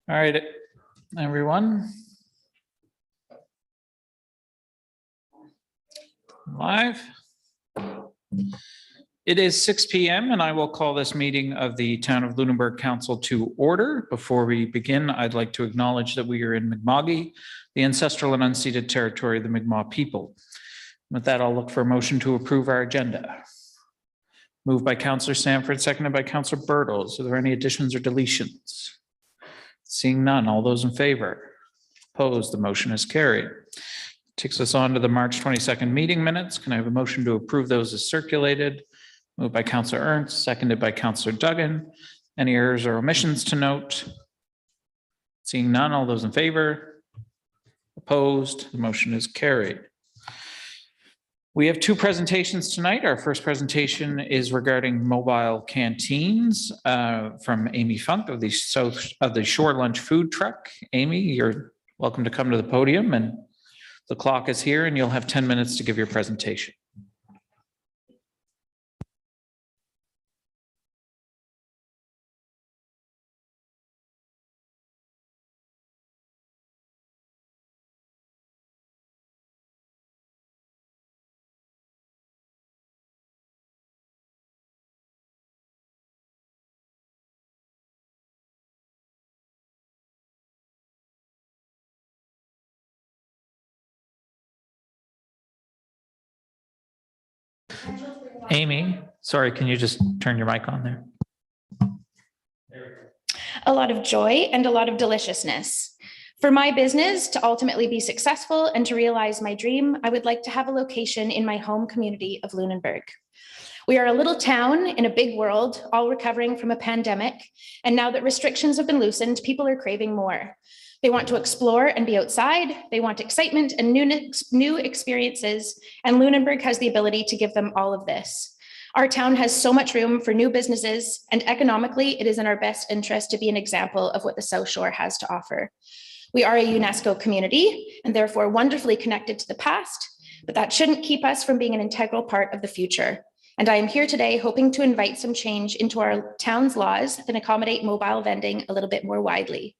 All right, everyone. Live. It is 6 p.m. and I will call this meeting of the Town of Lunenburg Council to order. Before we begin, I'd like to acknowledge that we are in Mi'kma'ki, the ancestral and unceded territory of the Mi'kmaq people. With that, I'll look for a motion to approve our agenda. Moved by Councillor Sanford, seconded by Councillor Birtles. Are there any additions or deletions? Seeing none, all those in favor? Opposed, the motion is carried. Takes us on to the March 22nd meeting minutes. Can I have a motion to approve those as circulated? Moved by Councillor Ernst, seconded by Councillor Duggan. Any errors or omissions to note? Seeing none, all those in favor? Opposed, the motion is carried. We have two presentations tonight. Our first presentation is regarding mobile canteens from Amy Funk of the Shore Lunch Food Truck. Amy, you're welcome to come to the podium, and the clock is here and you'll have 10 minutes to give your presentation. Amy, sorry, can you just turn your mic on there? A lot of joy and a lot of deliciousness. For my business to ultimately be successful and to realize my dream, I would like to have a location in my home community of Lunenburg. We are a little town in a big world, all recovering from a pandemic. And now that restrictions have been loosened, people are craving more. They want to explore and be outside. They want excitement and new experiences. And Lunenburg has the ability to give them all of this. Our town has so much room for new businesses, and economically, it is in our best interest to be an example of what the South Shore has to offer. We are a UNESCO community and therefore wonderfully connected to the past, but that shouldn't keep us from being an integral part of the future. And I am here today hoping to invite some change into our town's laws that accommodate mobile vending a little bit more widely.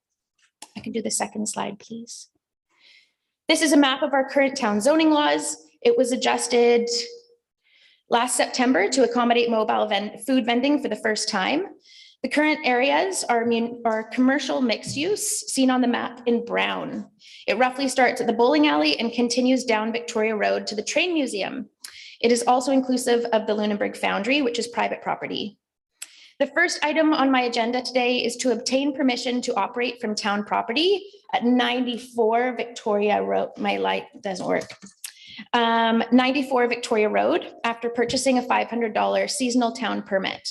I can do the second slide, please. This is a map of our current town zoning laws. It was adjusted last September to accommodate mobile food vending for the first time. The current areas are commercial mixed use, seen on the map in brown. It roughly starts at the bowling alley and continues down Victoria Road to the train museum. It is also inclusive of the Lunenburg Foundry, which is private property. The first item on my agenda today is to obtain permission to operate from town property at 94 Victoria Road. My light doesn't work. 94 Victoria Road after purchasing a $500 seasonal town permit.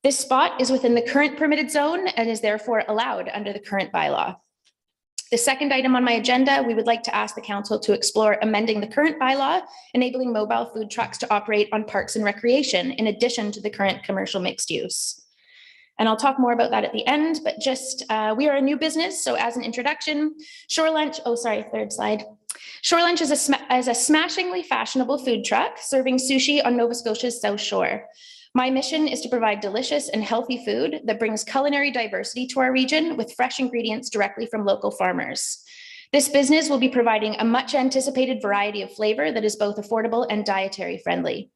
This spot is within the current permitted zone and is therefore allowed under the current bylaw. The second item on my agenda, we would like to ask the council to explore amending the current bylaw, enabling mobile food trucks to operate on parks and recreation in addition to the current commercial mixed use. And I'll talk more about that at the end, but just, we are a new business. So as an introduction, Shore Lunch, third slide. Shore Lunch is a smashingly fashionable food truck serving sushi on Nova Scotia's South Shore. My mission is to provide delicious and healthy food that brings culinary diversity to our region with fresh ingredients directly from local farmers. This business will be providing a much anticipated variety of flavor that is both affordable and dietary friendly.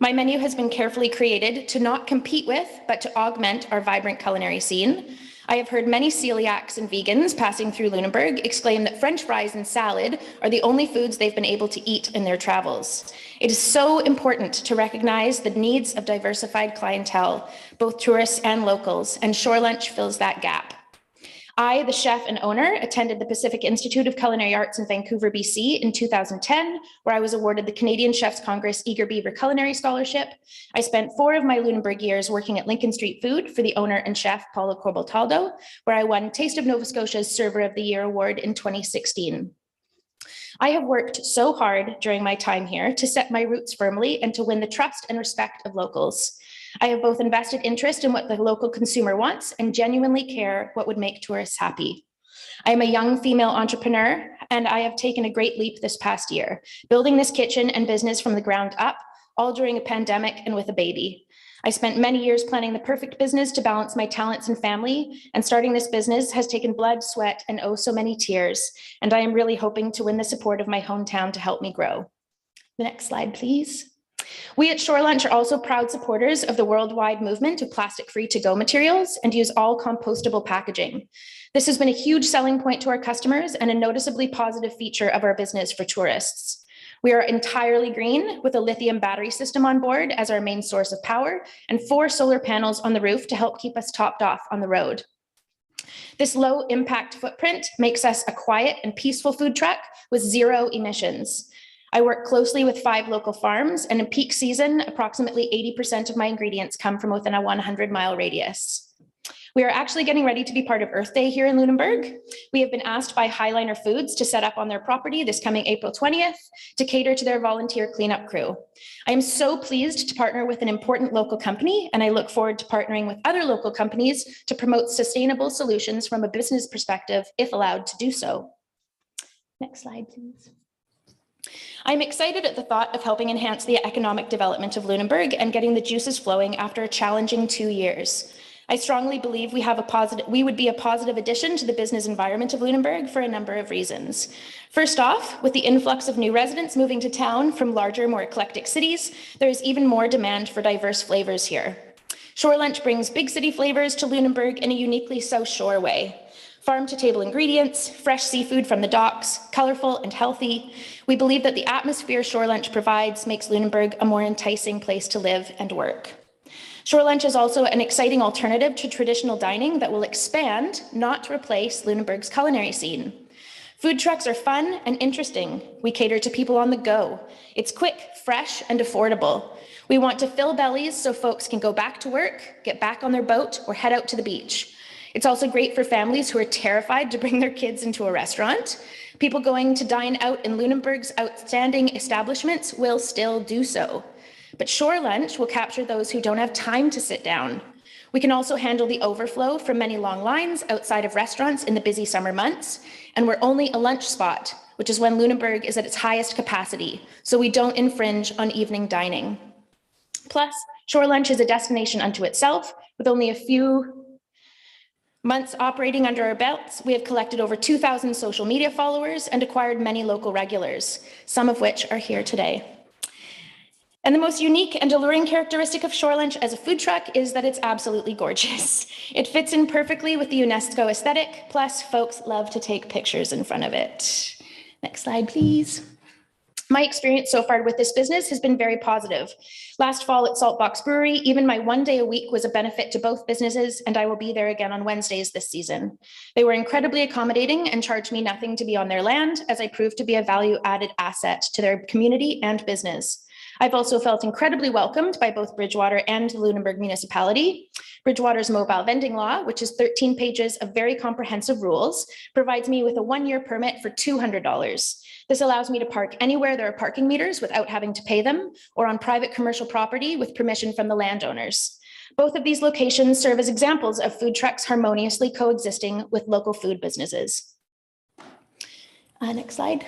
My menu has been carefully created to not compete with, but to augment our vibrant culinary scene. I have heard many celiacs and vegans passing through Lunenburg exclaim that French fries and salad are the only foods they've been able to eat in their travels. It is so important to recognize the needs of diversified clientele, both tourists and locals, and Shore Lunch fills that gap. I, the chef and owner, attended the Pacific Institute of Culinary Arts in Vancouver, BC in 2010, where I was awarded the Canadian Chefs Congress Eager Beaver Culinary Scholarship. I spent 4 of my Lunenburg years working at Lincoln Street Food for the owner and chef, Paulo Corbaltaldo, where I won Taste of Nova Scotia's Server of the Year award in 2016. I have worked so hard during my time here to set my roots firmly and to win the trust and respect of locals. I have both invested interest in what the local consumer wants and genuinely care what would make tourists happy. I am a young female entrepreneur, and I have taken a great leap this past year, building this kitchen and business from the ground up, all during a pandemic and with a baby. I spent many years planning the perfect business to balance my talents and family, and starting this business has taken blood, sweat, and oh so many tears, and I am really hoping to win the support of my hometown to help me grow. The next slide, please. We at Shore Lunch are also proud supporters of the worldwide movement of plastic-free to-go materials and use all compostable packaging. This has been a huge selling point to our customers and a noticeably positive feature of our business for tourists. We are entirely green with a lithium battery system on board as our main source of power and 4 solar panels on the roof to help keep us topped off on the road. This low impact footprint makes us a quiet and peaceful food truck with 0 emissions. I work closely with 5 local farms, and in peak season, approximately 80% of my ingredients come from within a 100-mile radius. We are actually getting ready to be part of Earth Day here in Lunenburg. We have been asked by Highliner Foods to set up on their property this coming April 20th to cater to their volunteer cleanup crew. I am so pleased to partner with an important local company, and I look forward to partnering with other local companies to promote sustainable solutions from a business perspective, if allowed to do so. Next slide, please. I'm excited at the thought of helping enhance the economic development of Lunenburg and getting the juices flowing after a challenging 2 years. I strongly believe we would be a positive addition to the business environment of Lunenburg for a number of reasons. First off, with the influx of new residents moving to town from larger, more eclectic cities, there is even more demand for diverse flavors here. Shore Lunch brings big city flavors to Lunenburg in a uniquely South Shore way. Farm-to-table ingredients, fresh seafood from the docks, colorful and healthy. We believe that the atmosphere Shore Lunch provides makes Lunenburg a more enticing place to live and work. Shore Lunch is also an exciting alternative to traditional dining that will expand, not replace, Lunenburg's culinary scene. Food trucks are fun and interesting. We cater to people on the go. It's quick, fresh, and affordable. We want to fill bellies so folks can go back to work, get back on their boat, or head out to the beach. It's also great for families who are terrified to bring their kids into a restaurant. People going to dine out in Lunenburg's outstanding establishments will still do so. But Shore Lunch will capture those who don't have time to sit down. We can also handle the overflow from many long lines outside of restaurants in the busy summer months, and we're only a lunch spot, which is when Lunenburg is at its highest capacity, so we don't infringe on evening dining. Plus, Shore Lunch is a destination unto itself. With only a few months operating under our belts, we have collected over 2,000 social media followers and acquired many local regulars, some of which are here today. And the most unique and alluring characteristic of Shore Lunch as a food truck is that it's absolutely gorgeous. It fits in perfectly with the UNESCO aesthetic, plus folks love to take pictures in front of it. Next slide, please. My experience so far with this business has been very positive. Last fall at Saltbox Brewery, even my 1 day a week was a benefit to both businesses, and I will be there again on Wednesdays this season. They were incredibly accommodating and charged me nothing to be on their land, as I proved to be a value-added asset to their community and business. I've also felt incredibly welcomed by both Bridgewater and the Lunenburg municipality. Bridgewater's mobile vending law, which is 13 pages of very comprehensive rules, provides me with a 1-year permit for $200. This allows me to park anywhere there are parking meters without having to pay them, or on private commercial property with permission from the landowners. Both of these locations serve as examples of food trucks harmoniously coexisting with local food businesses. Next slide.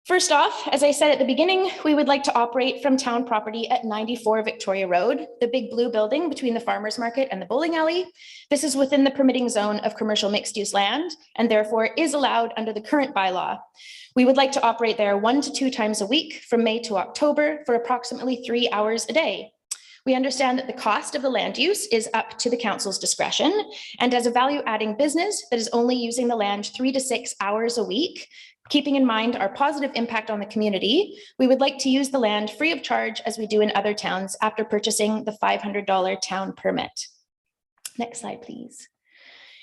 First off, as I said at the beginning, we would like to operate from town property at 94 Victoria Road, the big blue building between the farmers market and the bowling alley. This is within the permitting zone of commercial mixed use land and therefore is allowed under the current bylaw. We would like to operate there 1 to 2 times a week from May to October for approximately 3 hours a day. We understand that the cost of the land use is up to the council's discretion, and as a value-adding business that is only using the land 3 to 6 hours a week, keeping in mind our positive impact on the community, we would like to use the land free of charge as we do in other towns after purchasing the $500 town permit. Next slide, please.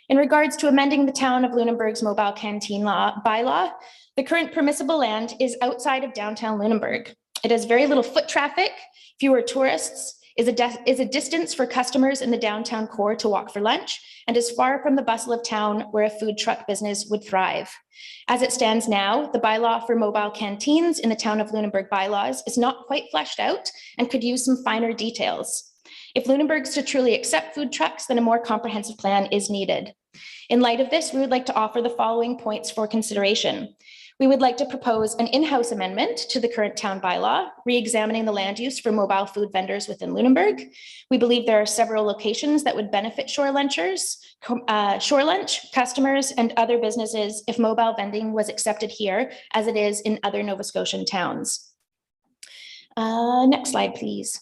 In regards to amending the town of Lunenburg's mobile canteen bylaw, the current permissible land is outside of downtown Lunenburg. It has very little foot traffic, fewer tourists, is a distance for customers in the downtown core to walk for lunch, and is far from the bustle of town where a food truck business would thrive. As it stands now, the bylaw for mobile canteens in the town of Lunenburg bylaws is not quite fleshed out and could use some finer details. If Lunenburg is to truly accept food trucks, then a more comprehensive plan is needed. In light of this, we would like to offer the following points for consideration. We would like to propose an in-house amendment to the current town bylaw, re-examining the land use for mobile food vendors within Lunenburg. We believe there are several locations that would benefit shore lunch customers and other businesses if mobile vending was accepted here as it is in other Nova Scotian towns. Next slide, please.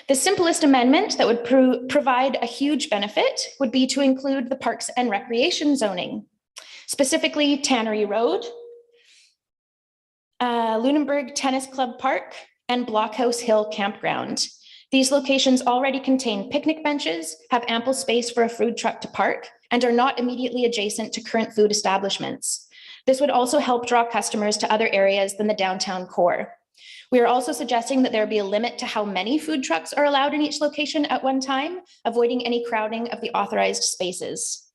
The simplest amendment that would provide a huge benefit would be to include the parks and recreation zoning, specifically Tannery Road, Lunenburg Tennis Club Park, and Blockhouse Hill Campground. These locations already contain picnic benches, have ample space for a food truck to park, and are not immediately adjacent to current food establishments. This would also help draw customers to other areas than the downtown core. We are also suggesting that there be a limit to how many food trucks are allowed in each location at one time, avoiding any crowding of the authorized spaces.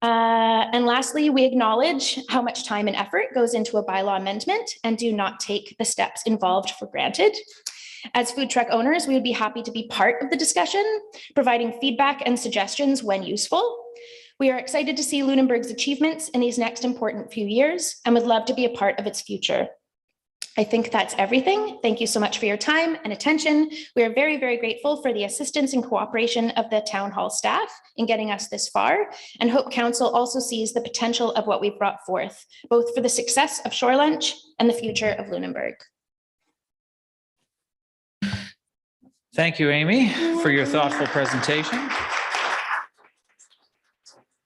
And lastly, we acknowledge how much time and effort goes into a bylaw amendment and do not take the steps involved for granted. As food truck owners, we would be happy to be part of the discussion, providing feedback and suggestions when useful. We are excited to see Lunenburg's achievements in these next important few years and would love to be a part of its future. I think that's everything. Thank you so much for your time and attention. We are very, very grateful for the assistance and cooperation of the town hall staff in getting us this far, and hope council also sees the potential of what we've brought forth, both for the success of Shore Lunch and the future of Lunenburg. Thank you, Amy, for your thoughtful presentation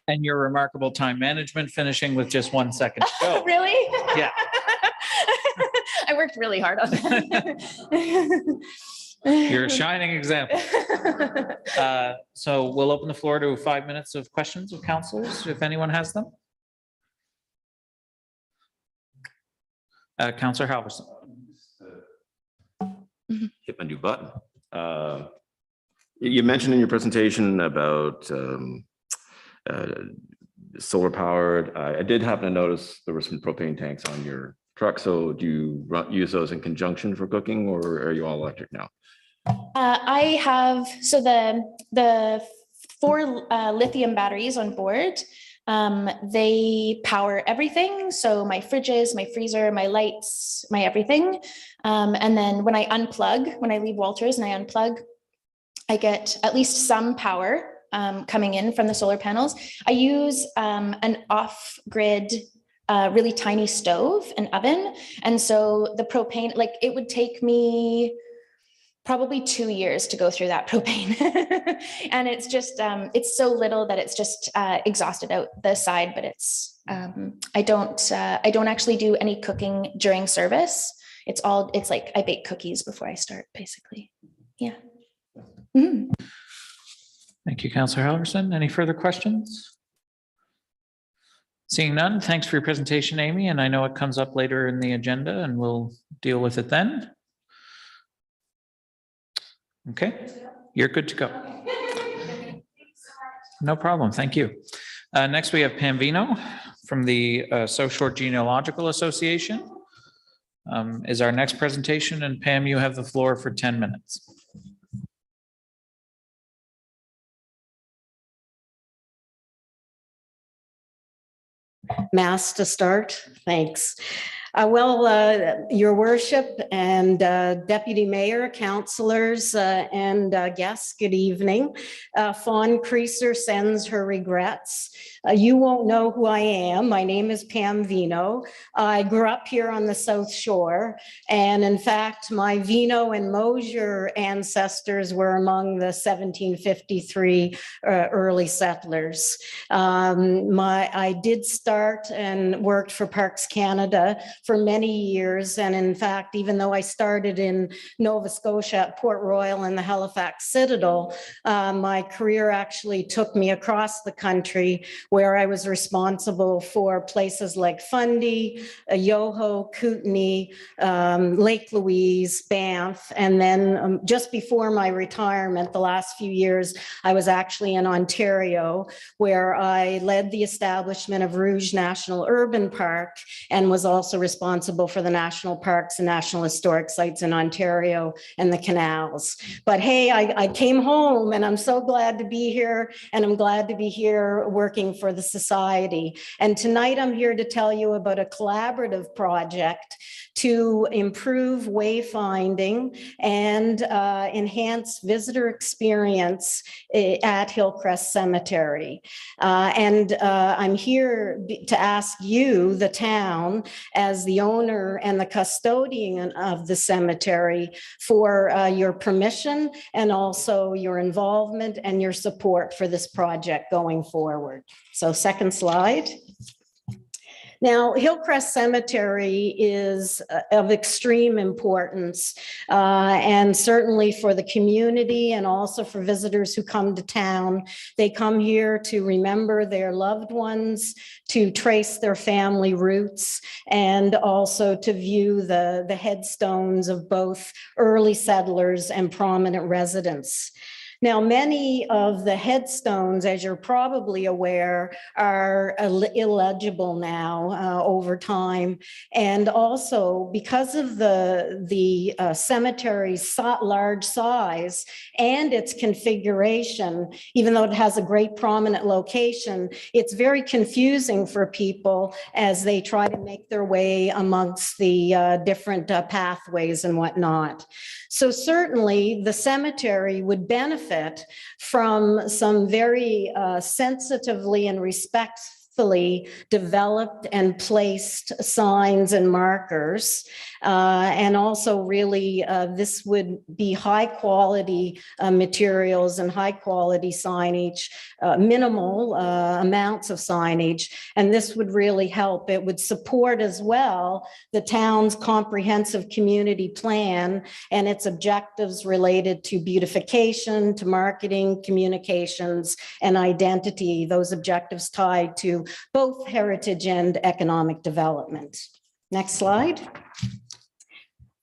and your remarkable time management, finishing with just 1 second to go. Really? Yeah. I worked really hard on that. You're a shining example. So we'll open the floor to 5 minutes of questions of councilors, if anyone has them. Councillor Halverson. Hit my new button. You mentioned in your presentation about solar powered. I did happen to notice there were some propane tanks on your truck. So do you use those in conjunction for cooking, or are you all electric now? I have, so the 4 lithium batteries on board, they power everything. So my fridges, my freezer, my lights, my everything. And then when I unplug, when I leave Walters and I unplug, I get at least some power coming in from the solar panels. I use an off-grid really tiny stove and oven. And so the propane, like it would take me probably 2 years to go through that propane. And it's just, it's so little that it's just exhausted out the side, but it's, I don't actually do any cooking during service. It's like I bake cookies before I start, basically. Yeah. Mm-hmm. Thank you, Councillor Halverson. Any further questions? Seeing none, thanks for your presentation, Amy. And I know it comes up later in the agenda and we'll deal with it then. Okay, you're good to go. No problem, thank you. Next, we have Pam Vino from the South Shore Genealogical Association. Is our next presentation, and Pam, you have the floor for 10 minutes. Mass to start. Thanks. Your worship and Deputy Mayor, councillors and guests, good evening. Fawn Creaser sends her regrets. You won't know who I am. My name is Pam Vino. I grew up here on the South Shore, and in fact, my Vino and Mosier ancestors were among the 1753 early settlers. I did start and worked for Parks Canada for many years, and in fact, even though I started in Nova Scotia at Port Royal and the Halifax Citadel, my career actually took me across the country, where I was responsible for places like Fundy, Yoho, Kootenay, Lake Louise, Banff, and then just before my retirement, the last few years, I was actually in Ontario, where I led the establishment of Rouge National Urban Park and was also responsible responsible for the national parks and national historic sites in Ontario and the canals. But hey, I came home and I'm so glad to be here, and I'm glad to be here working for the society. And tonight I'm here to tell you about a collaborative project to improve wayfinding and enhance visitor experience at Hillcrest Cemetery. I'm here to ask you, the town, as the owner and the custodian of the cemetery, for your permission and also your involvement and your support for this project going forward. So second slide. Now, Hillcrest Cemetery is of extreme importance, and certainly for the community and also for visitors who come to town. They come here to remember their loved ones, to trace their family roots, and also to view the headstones of both early settlers and prominent residents. Now, many of the headstones, as you're probably aware, are illegible now over time. And also because of the cemetery's large size and its configuration, even though it has a great prominent location, it's very confusing for people as they try to make their way amongst the different pathways and whatnot. So certainly the cemetery would benefit from some very sensitively and respectfully developed and placed signs and markers. And also really, this would be high quality materials and high quality signage, minimal amounts of signage. And this would really help. It would support as well the town's comprehensive community plan and its objectives related to beautification, to marketing, communications, and identity, those objectives tied to both heritage and economic development. Next slide.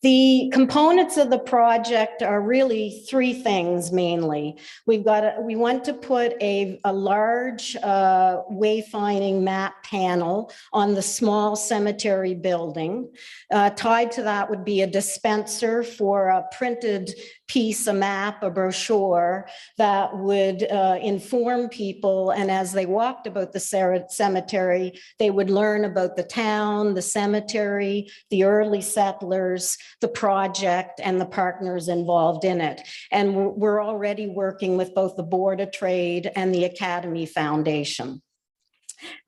The components of the project are really three things mainly. We want to put a large wayfinding map panel on the small cemetery building. Tied to that would be a dispenser for a printed piece, a map, a brochure that would inform people. And as they walked about the cemetery, they would learn about the town, the cemetery, the early settlers, the project, and the partners involved in it. And we're already working with both the Board of Trade and the Academy Foundation.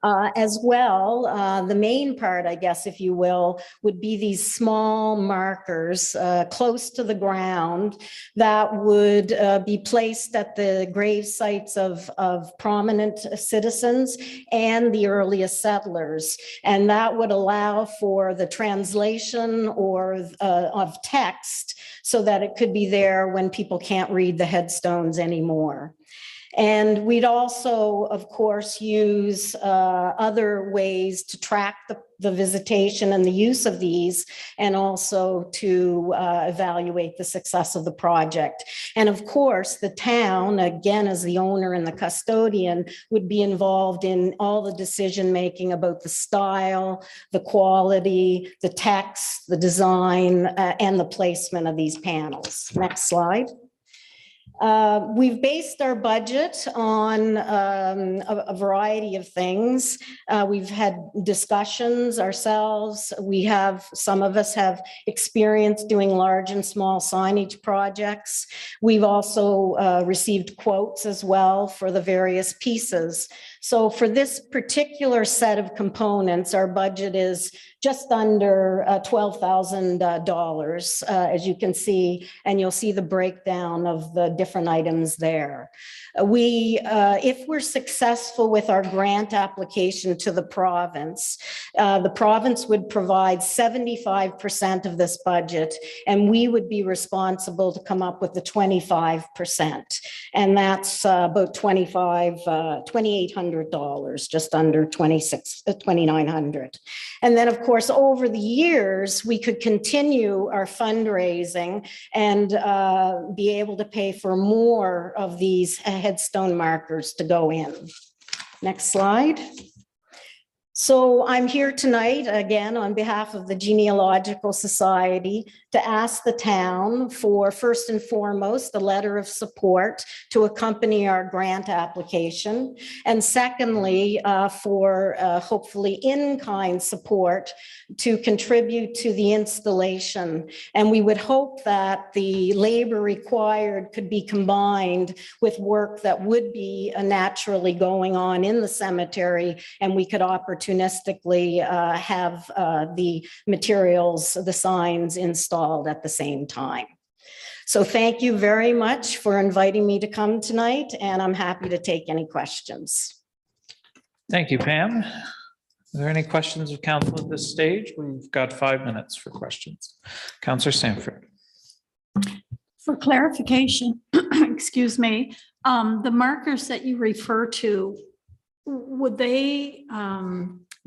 As well, the main part, I guess, if you will, would be these small markers close to the ground that would be placed at the grave sites of prominent citizens and the earliest settlers. And that would allow for the translation or of text so that it could be there when people can't read the headstones anymore. And we'd also, of course, use other ways to track the visitation and the use of these, and also to evaluate the success of the project. And of course, the town, again, as the owner and the custodian, would be involved in all the decision-making about the style, the quality, the text, the design, and the placement of these panels. Next slide. We've based our budget on a variety of things. We've had discussions ourselves. Some of us have experience doing large and small signage projects. We've also received quotes as well for the various pieces. So for this particular set of components, our budget is just under $12,000, as you can see, and you'll see the breakdown of the different items there. If we're successful with our grant application to the province would provide 75% of this budget, and we would be responsible to come up with the 25%. And that's about $2,800, just under $2,900. And then, of course, over the years, we could continue our fundraising and be able to pay for more of these headstone markers to go in. Next slide. So I'm here tonight, again, on behalf of the Genealogical Society, to ask the town for, first and foremost, a letter of support to accompany our grant application. And secondly, for hopefully in-kind support to contribute to the installation. And we would hope that the labor required could be combined with work that would be naturally going on in the cemetery, and we could opportunistically have the materials, the signs installed at the same time. So thank you very much for inviting me to come tonight, and I'm happy to take any questions. Thank you, Pam. Are there any questions of council at this stage? We've got 5 minutes for questions. Councillor Sanford. For clarification, excuse me, the markers that you refer to, would they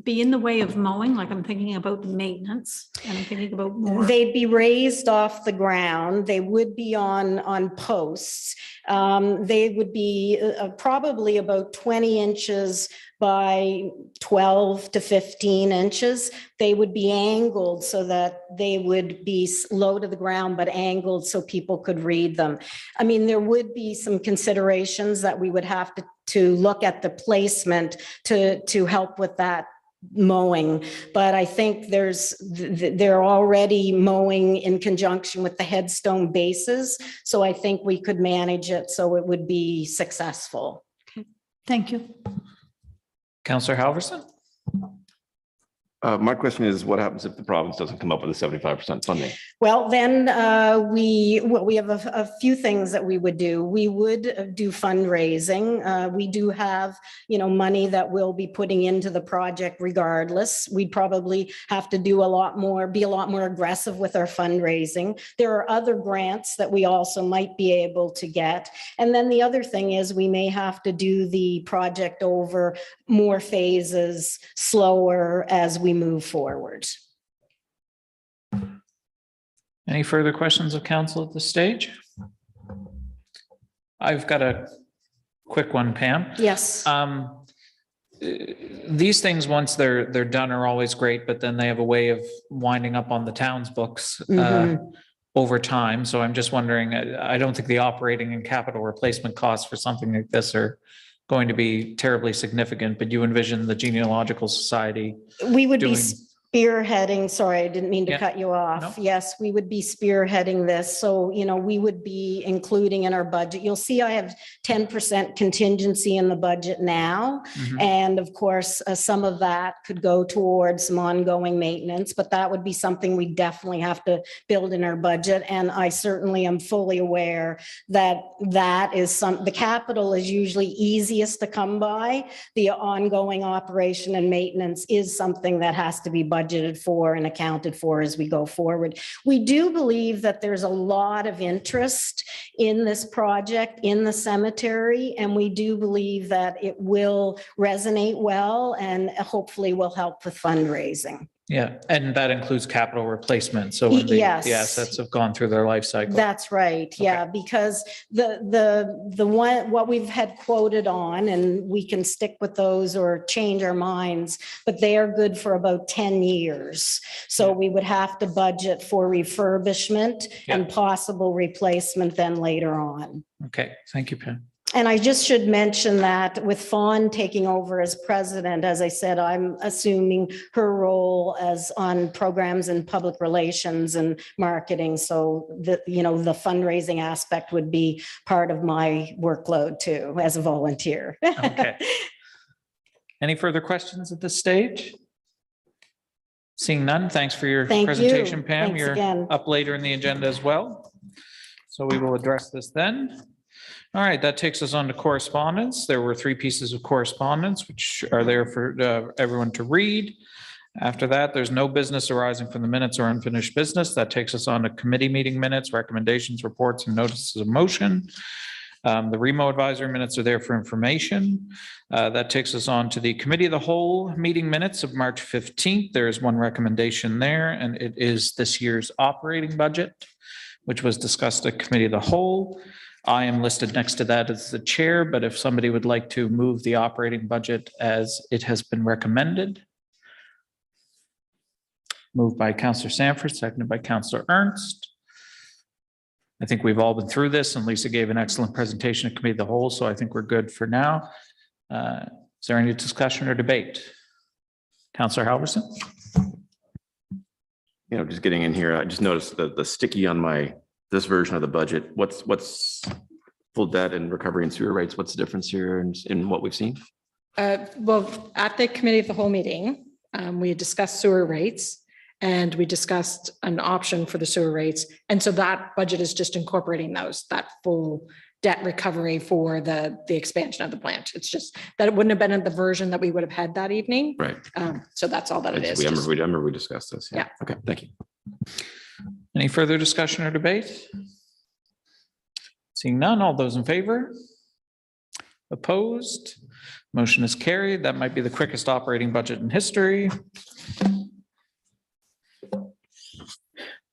be in the way of mowing? Like, I'm thinking about maintenance and I'm thinking about more. They'd be raised off the ground. They would be on posts. They would be probably about 20 inches by 12 to 15 inches. They would be angled so that they would be low to the ground, but angled so people could read them. I mean, there would be some considerations that we would have to look at the placement to help with that mowing, but I think they're already mowing in conjunction with the headstone bases, so I think we could manage it so it would be successful. Okay, thank you. Councillor Halverson. My question is, what happens if the province doesn't come up with a 75% funding? Well, then we have a few things that we would do. We would do fundraising. We do have, money that we'll be putting into the project regardless. We'd probably have to do be a lot more aggressive with our fundraising. There are other grants that we also might be able to get. And then the other thing is we may have to do the project over more phases, slower as we move forward. Any further questions of council at this stage? I've got a quick one, Pam. Yes. These things, once they're done, are always great, but then they have a way of winding up on the town's books over time. So I'm just wondering, I don't think the operating and capital replacement costs for something like this are going to be terribly significant, but you envision the Genealogical Society. We would be spearheading, sorry, I didn't mean to cut you off. No. Yes, we would be spearheading this. So, we would be including in our budget. You'll see I have 10% contingency in the budget now. And of course, some of that could go towards some ongoing maintenance, but that would be something we definitely have to build in our budget. And I certainly am fully aware that the capital is usually easiest to come by. The ongoing operation and maintenance is something that has to be budgeted for and accounted for as we go forward. We do believe that there's a lot of interest in this project in the cemetery, and we do believe that it will resonate well and hopefully will help with fundraising. Yeah, and that includes capital replacement. So when the assets have gone through their life cycle. That's right. Okay. Yeah, because what we've had quoted on, and we can stick with those or change our minds, but they are good for about 10 years. So we would have to budget for refurbishment and possible replacement then later on. Okay, thank you, Pam. And I just should mention that with Fawn taking over as president, as I said, I'm assuming her role as on programs and public relations and marketing. So the fundraising aspect would be part of my workload too, as a volunteer. Okay. Any further questions at this stage? Seeing none, thanks for your presentation, Pam. Thanks You're again. up later in the agenda as well. So we will address this then. All right, that takes us on to correspondence. There were 3 pieces of correspondence, which are there for everyone to read. After that, there's no business arising from the minutes or unfinished business. That takes us on to committee meeting minutes, recommendations, reports, and notices of motion. The Remo advisory minutes are there for information. That takes us on to the committee of the whole meeting minutes of March 15th. There is one recommendation there, and it is this year's operating budget, which was discussed at committee of the whole. I am listed next to that as the chair, but if somebody would like to move the operating budget as it has been recommended. Moved by Counselor Sanford, seconded by Counselor Ernst. I think we've all been through this, and Lisa gave an excellent presentation at committee of the whole, so I think we're good for now. Is there any discussion or debate? Counselor Halverson? Just getting in here, I just noticed the sticky on this version of the budget. What's full debt and recovery and sewer rates? What's the difference here in what we've seen? Well, at the committee of the whole meeting, we discussed sewer rates and we discussed an option for the sewer rates. And so that budget is just incorporating that full debt recovery for the expansion of the plant. It's just that it wouldn't have been in the version that we would have had that evening. Right. So that's all that it is. We remember we discussed this. Yeah. Okay, thank you. Any further discussion or debate? Seeing none, all those in favor? Opposed? Motion is carried. That might be the quickest operating budget in history.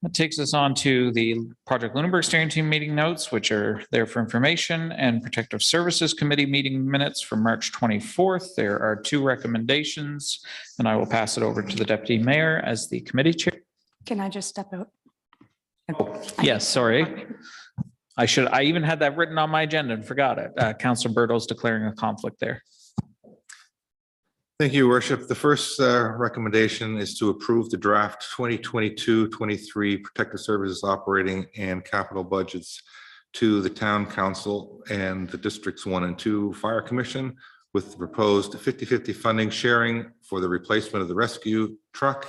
That takes us on to the Project Lunenburg Steering Team meeting notes, which are there for information, and Protective Services Committee meeting minutes from March 24th. There are 2 recommendations, and I will pass it over to the Deputy Mayor as the committee chair. Can I just step out? Yes, sorry. I even had that written on my agenda and forgot it. Councilor Bertels declaring a conflict there. Thank you, Your Worship. The first recommendation is to approve the draft 2022-23 Protective Services Operating and Capital Budgets to the Town Council and the Districts 1 and 2 Fire Commission with the proposed 50-50 funding sharing for the replacement of the rescue truck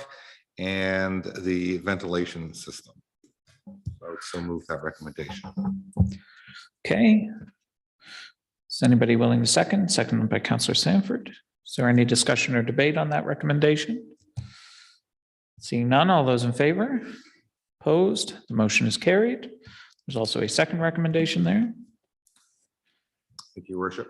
and the ventilation system. I would so move that recommendation. Okay. Is anybody willing to second? Seconded by Councilor Sanford. Is there any discussion or debate on that recommendation? Seeing none, all those in favor? Opposed? The motion is carried. There's also a second recommendation there. Thank you, Your Worship.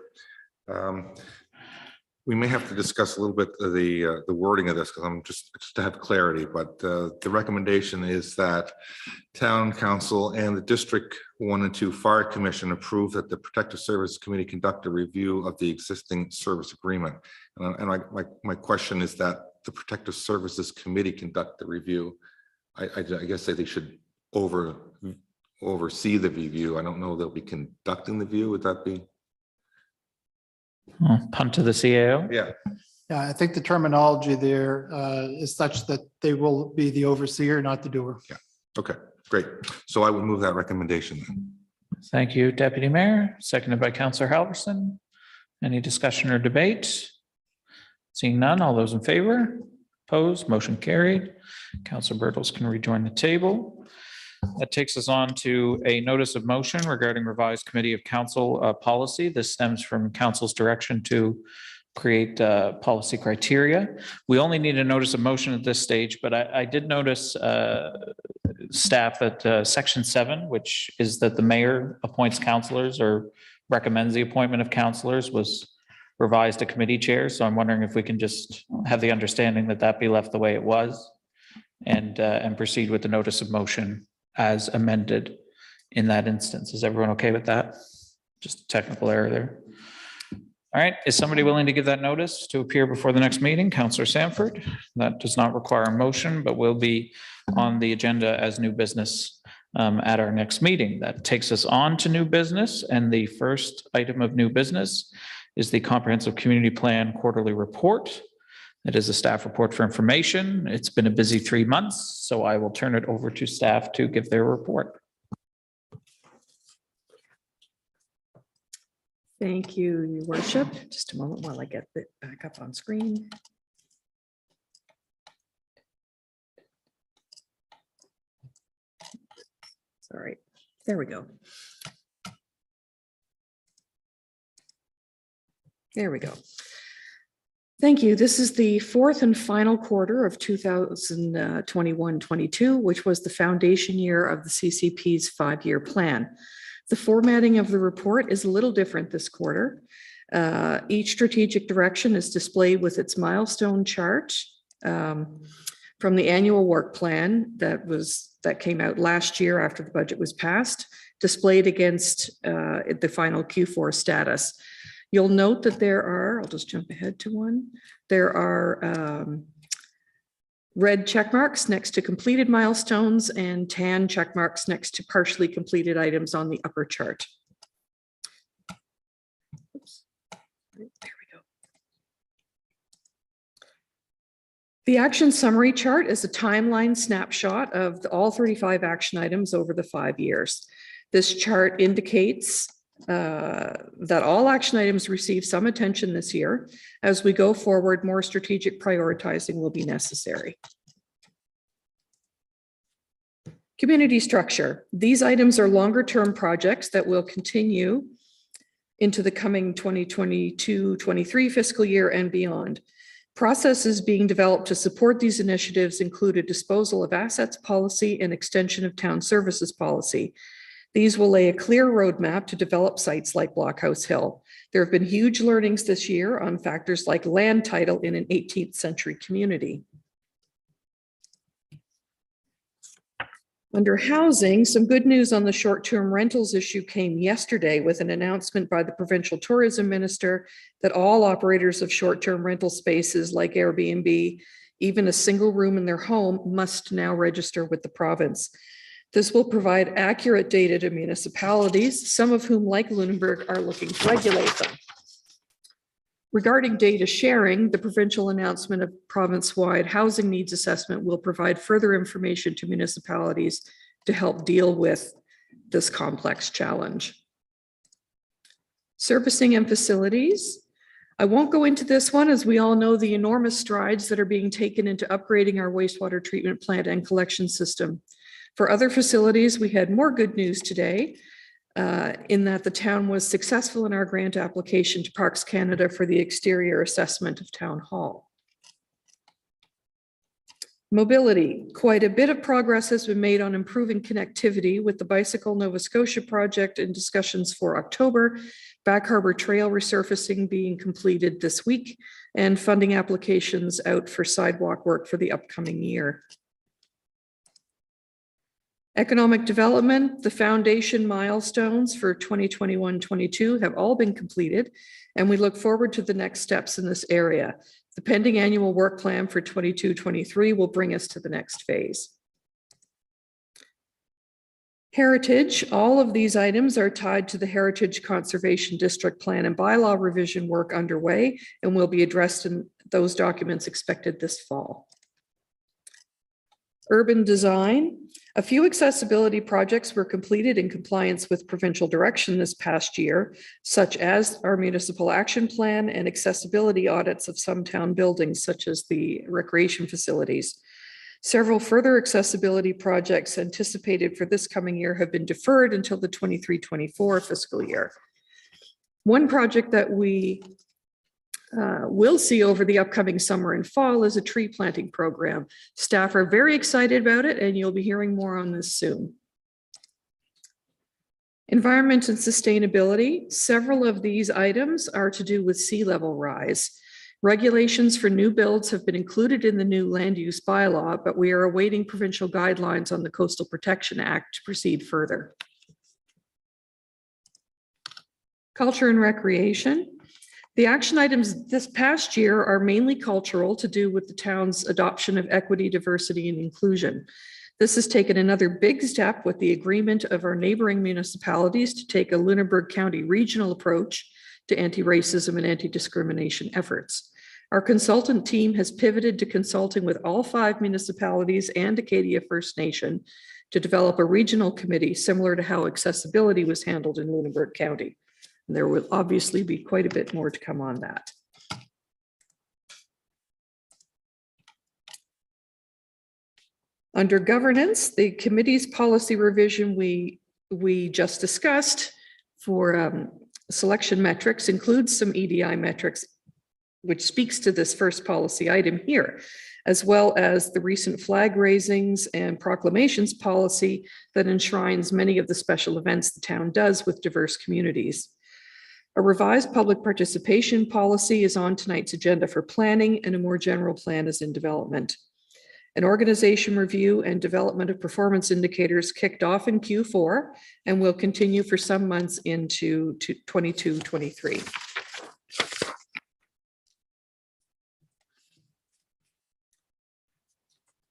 We may have to discuss a little bit of the wording of this because I'm just to have clarity, but the recommendation is that Town Council and the District 1 and 2 Fire Commission approve that the Protective Service Committee conduct a review of the existing service agreement. And my question is that the Protective Services Committee conduct the review. I guess they should oversee the review. I don't know they'll be conducting the review. Would that be? Punt to the CAO. Yeah. Yeah, I think the terminology there is such that they will be the overseer, not the doer. Yeah. Okay, great. So I would move that recommendation then. Thank you, Deputy Mayor. Seconded by Councilor Halverson. Any discussion or debate? Seeing none, all those in favor? Opposed? Motion carried. Councilor Bertels can rejoin the table. That takes us on to a notice of motion regarding revised committee of council policy. This stems from council's direction to create policy criteria. We only need a notice of motion at this stage, but I did notice staff at section 7, which is that the mayor appoints councilors or recommends the appointment of councilors, was revised to committee chair. So I'm wondering if we can just have the understanding that that be left the way it was and proceed with the notice of motion as amended in that instance. Is everyone okay with that? Just a technical error there. All right, is somebody willing to give that notice to appear before the next meeting? Councilor Sanford. That does not require a motion, but will be on the agenda as new business at our next meeting. That takes us on to new business, and the first item of new business is the Comprehensive Community Plan Quarterly Report. It is a staff report for information. It's been a busy 3 months, so I will turn it over to staff to give their report. Thank you, Your Worship. Just a moment while I get it back up on screen. Sorry, there we go. There we go. Thank you. This is the fourth and final quarter of 2021-22, which was the foundation year of the CCP's 5-year plan. The formatting of the report is a little different this quarter. Each strategic direction is displayed with its milestone chart from the annual work plan that came out last year after the budget was passed, displayed against the final Q4 status. You'll note that there are, I'll just jump ahead to one. There are Red check marks next to completed milestones and tan check marks next to partially completed items on the upper chart. Oops. There we go. The action summary chart is a timeline snapshot of all 35 action items over the 5 years. This chart indicates that all action items receive some attention this year. As we go forward, more strategic prioritizing will be necessary. Community structure. These items are longer-term projects that will continue into the coming 2022-23 fiscal year and beyond. Processes being developed to support these initiatives include a disposal of assets policy and extension of town services policy. These will lay a clear roadmap to develop sites like Blockhouse Hill. There have been huge learnings this year on factors like land title in an 18th century community. Under housing, some good news on the short-term rentals issue came yesterday with an announcement by the provincial tourism minister that all operators of short-term rental spaces like Airbnb, even a single room in their home, must now register with the province. This will provide accurate data to municipalities, some of whom, like Lunenburg, are looking to regulate them. Regarding data sharing, the provincial announcement of province-wide housing needs assessment will provide further information to municipalities to help deal with this complex challenge. Servicing and facilities. I won't go into this one, as we all know the enormous strides that are being taken into upgrading our wastewater treatment plant and collection system. For other facilities, we had more good news today in that the town was successful in our grant application to Parks Canada for the exterior assessment of Town Hall. Mobility. Quite a bit of progress has been made on improving connectivity with the Bicycle Nova Scotia project and discussions for October, Back Harbor Trail resurfacing being completed this week, and funding applications out for sidewalk work for the upcoming year. Economic development, the foundation milestones for 2021-22 have all been completed, and we look forward to the next steps in this area. The pending annual work plan for 22-23 will bring us to the next phase. Heritage, all of these items are tied to the Heritage Conservation District Plan and Bylaw revision work underway and will be addressed in those documents expected this fall. Urban design. A few accessibility projects were completed in compliance with provincial direction this past year, such as our municipal action plan and accessibility audits of some town buildings, such as the recreation facilities. Several further accessibility projects anticipated for this coming year have been deferred until the 23-24 fiscal year. One project that we we'll see over the upcoming summer and fall is a tree planting program. Staff are very excited about it, and you'll be hearing more on this soon. Environment and sustainability. Several of these items are to do with sea level rise. Regulations for new builds have been included in the new land use bylaw, but we are awaiting provincial guidelines on the Coastal Protection Act to proceed further. Culture and recreation. The action items this past year are mainly cultural, to do with the town's adoption of equity, diversity, and inclusion. This has taken another big step with the agreement of our neighboring municipalities to take a Lunenburg County regional approach to anti-racism and anti-discrimination efforts. Our consultant team has pivoted to consulting with all 5 municipalities and Acadia First Nation to develop a regional committee similar to how accessibility was handled in Lunenburg County. There will obviously be quite a bit more to come on that. Under governance, the committee's policy revision we just discussed for selection metrics includes some EDI metrics, which speaks to this first policy item here, as well as the recent flag raisings and proclamations policy that enshrines many of the special events the town does with diverse communities. A revised public participation policy is on tonight's agenda for planning, and a more general plan is in development. An organization review and development of performance indicators kicked off in Q4 and will continue for some months into 22-23.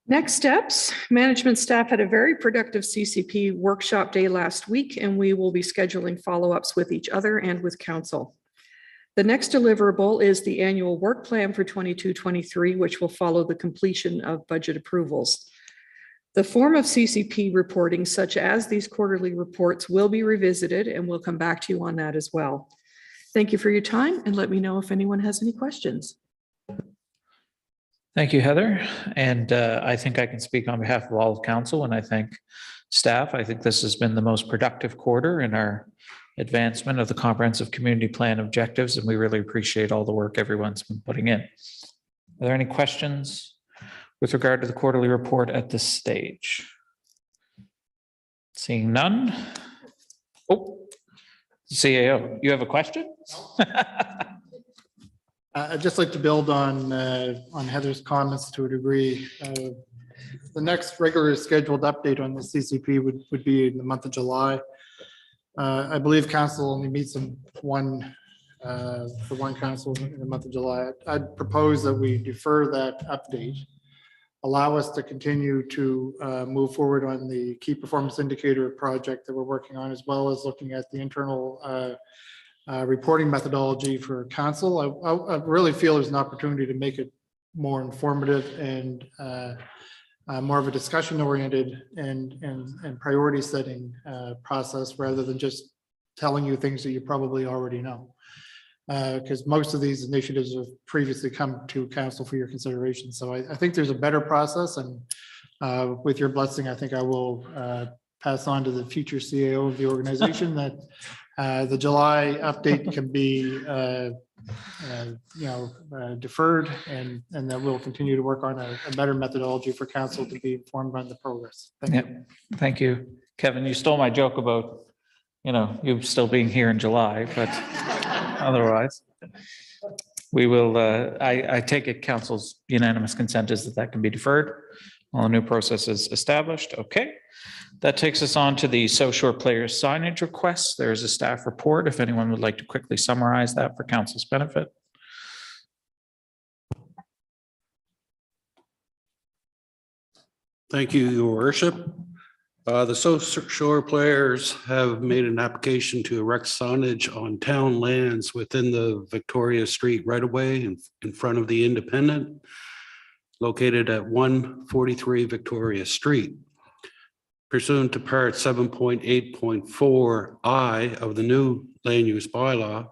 Next steps, management staff had a very productive CCP workshop day last week, and we will be scheduling follow-ups with each other and with council. The next deliverable is the annual work plan for 22-23, which will follow the completion of budget approvals. The form of CCP reporting, such as these quarterly reports, will be revisited, and we'll come back to you on that as well. Thank you for your time, and let me know if anyone has any questions. Thank you, Heather. And I think I can speak on behalf of all of council, and I thank staff. I think this has been the most productive quarter in our advancement of the comprehensive community plan objectives, and we really appreciate all the work everyone's been putting in. Are there any questions with regard to the quarterly report at this stage? Seeing none. Oh, CAO, you have a question? I'd just like to build on Heather's comments to a degree. The next regular scheduled update on the CCP would be in the month of July. I believe council only meets for one council in the month of July. I'd propose that we defer that update, allow us to continue to move forward on the key performance indicator project that we're working on, as well as looking at the internal reporting methodology for council. I really feel there's an opportunity to make it more informative and more of a discussion oriented and priority setting process, rather than just telling you things that you probably already know. Because most of these initiatives have previously come to council for your consideration. So I think there's a better process, and with your blessing, I think I will pass on to the future CAO of the organization that the July update can be deferred, and that we'll continue to work on a better methodology for council to be informed on the progress. Thank you. Thank you, Kevin. You stole my joke about, you still being here in July, but otherwise, we will, I take it council's unanimous consent is that can be deferred while a new process is established. Okay. That takes us on to the South Shore Players signage requests. There's a staff report if anyone would like to quickly summarize that for council's benefit. Thank you, Your Worship. The South Shore Players have made an application to erect signage on town lands within the Victoria Street right-of-way in front of the Independent, located at 143 Victoria Street. Pursuant to part 7.8.4I of the new land use bylaw,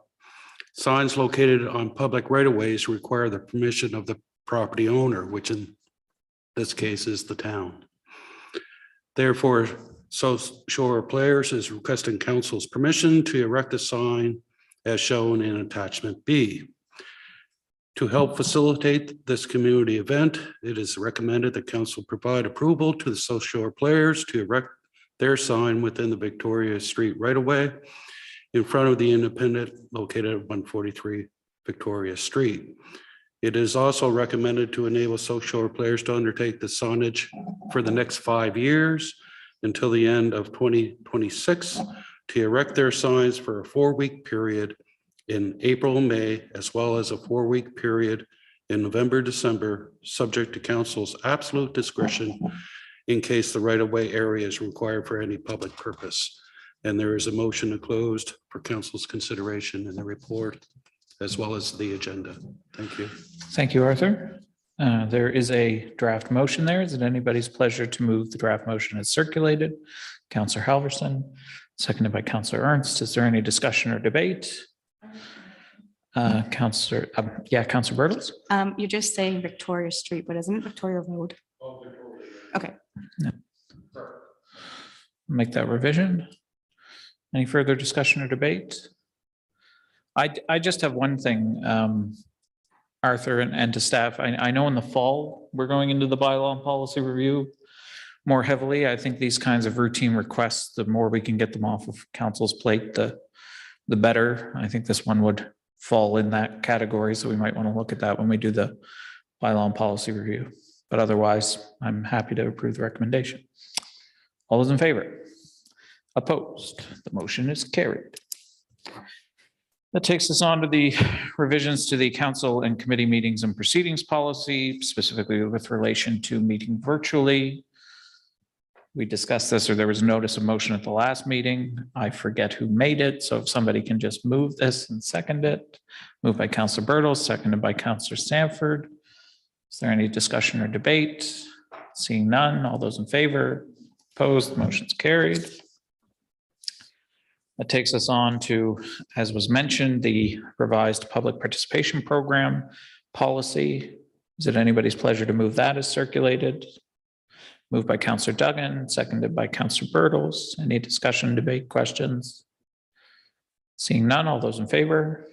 signs located on public right-of-ways require the permission of the property owner, which in this case is the town. Therefore, South Shore Players is requesting council's permission to erect a sign as shown in attachment B. To help facilitate this community event, it is recommended that council provide approval to the South Shore Players to erect their sign within the Victoria Street right-of-way in front of the Independent located at 143 Victoria Street. It is also recommended to enable South Shore Players to undertake the signage for the next 5 years until the end of 2026 to erect their signs for a 4-week period in April and May, as well as a 4-week period in November, December, subject to council's absolute discretion in case the right-of-way area is required for any public purpose. And there is a motion closed for council's consideration in the report, as well as the agenda. Thank you. Thank you, Arthur. There is a draft motion there. Is it anybody's pleasure to move the draft motion as circulated? Councillor Halverson, seconded by Councillor Ernst. Is there any discussion or debate? Councillor Bertels. You're just saying Victoria Street, but isn't it Victoria Road? Okay. No. Make that revision. Any further discussion or debate? I just have one thing, Arthur, and to staff. I know in the fall, we're going into the bylaw and policy review more heavily. I think these kinds of routine requests, the more we can get them off of council's plate, the better. I think this one would fall in that category, so we might want to look at that when we do the bylaw and policy review. But otherwise, I'm happy to approve the recommendation. All those in favor? Opposed? The motion is carried. That takes us on to the revisions to the council and committee meetings and proceedings policy, specifically with relation to meeting virtually. We discussed this, or there was a notice of motion at the last meeting. I forget who made it, so if somebody can just move this and second it. Moved by Councilor Bertels, seconded by Councilor Sanford. Is there any discussion or debate? Seeing none, all those in favor? Opposed, motion's carried. That takes us on to, as was mentioned, the revised public participation program policy. Is it anybody's pleasure to move that as circulated? Moved by Councilor Duggan, seconded by Councilor Bertels. Any discussion, debate, questions? Seeing none, all those in favor?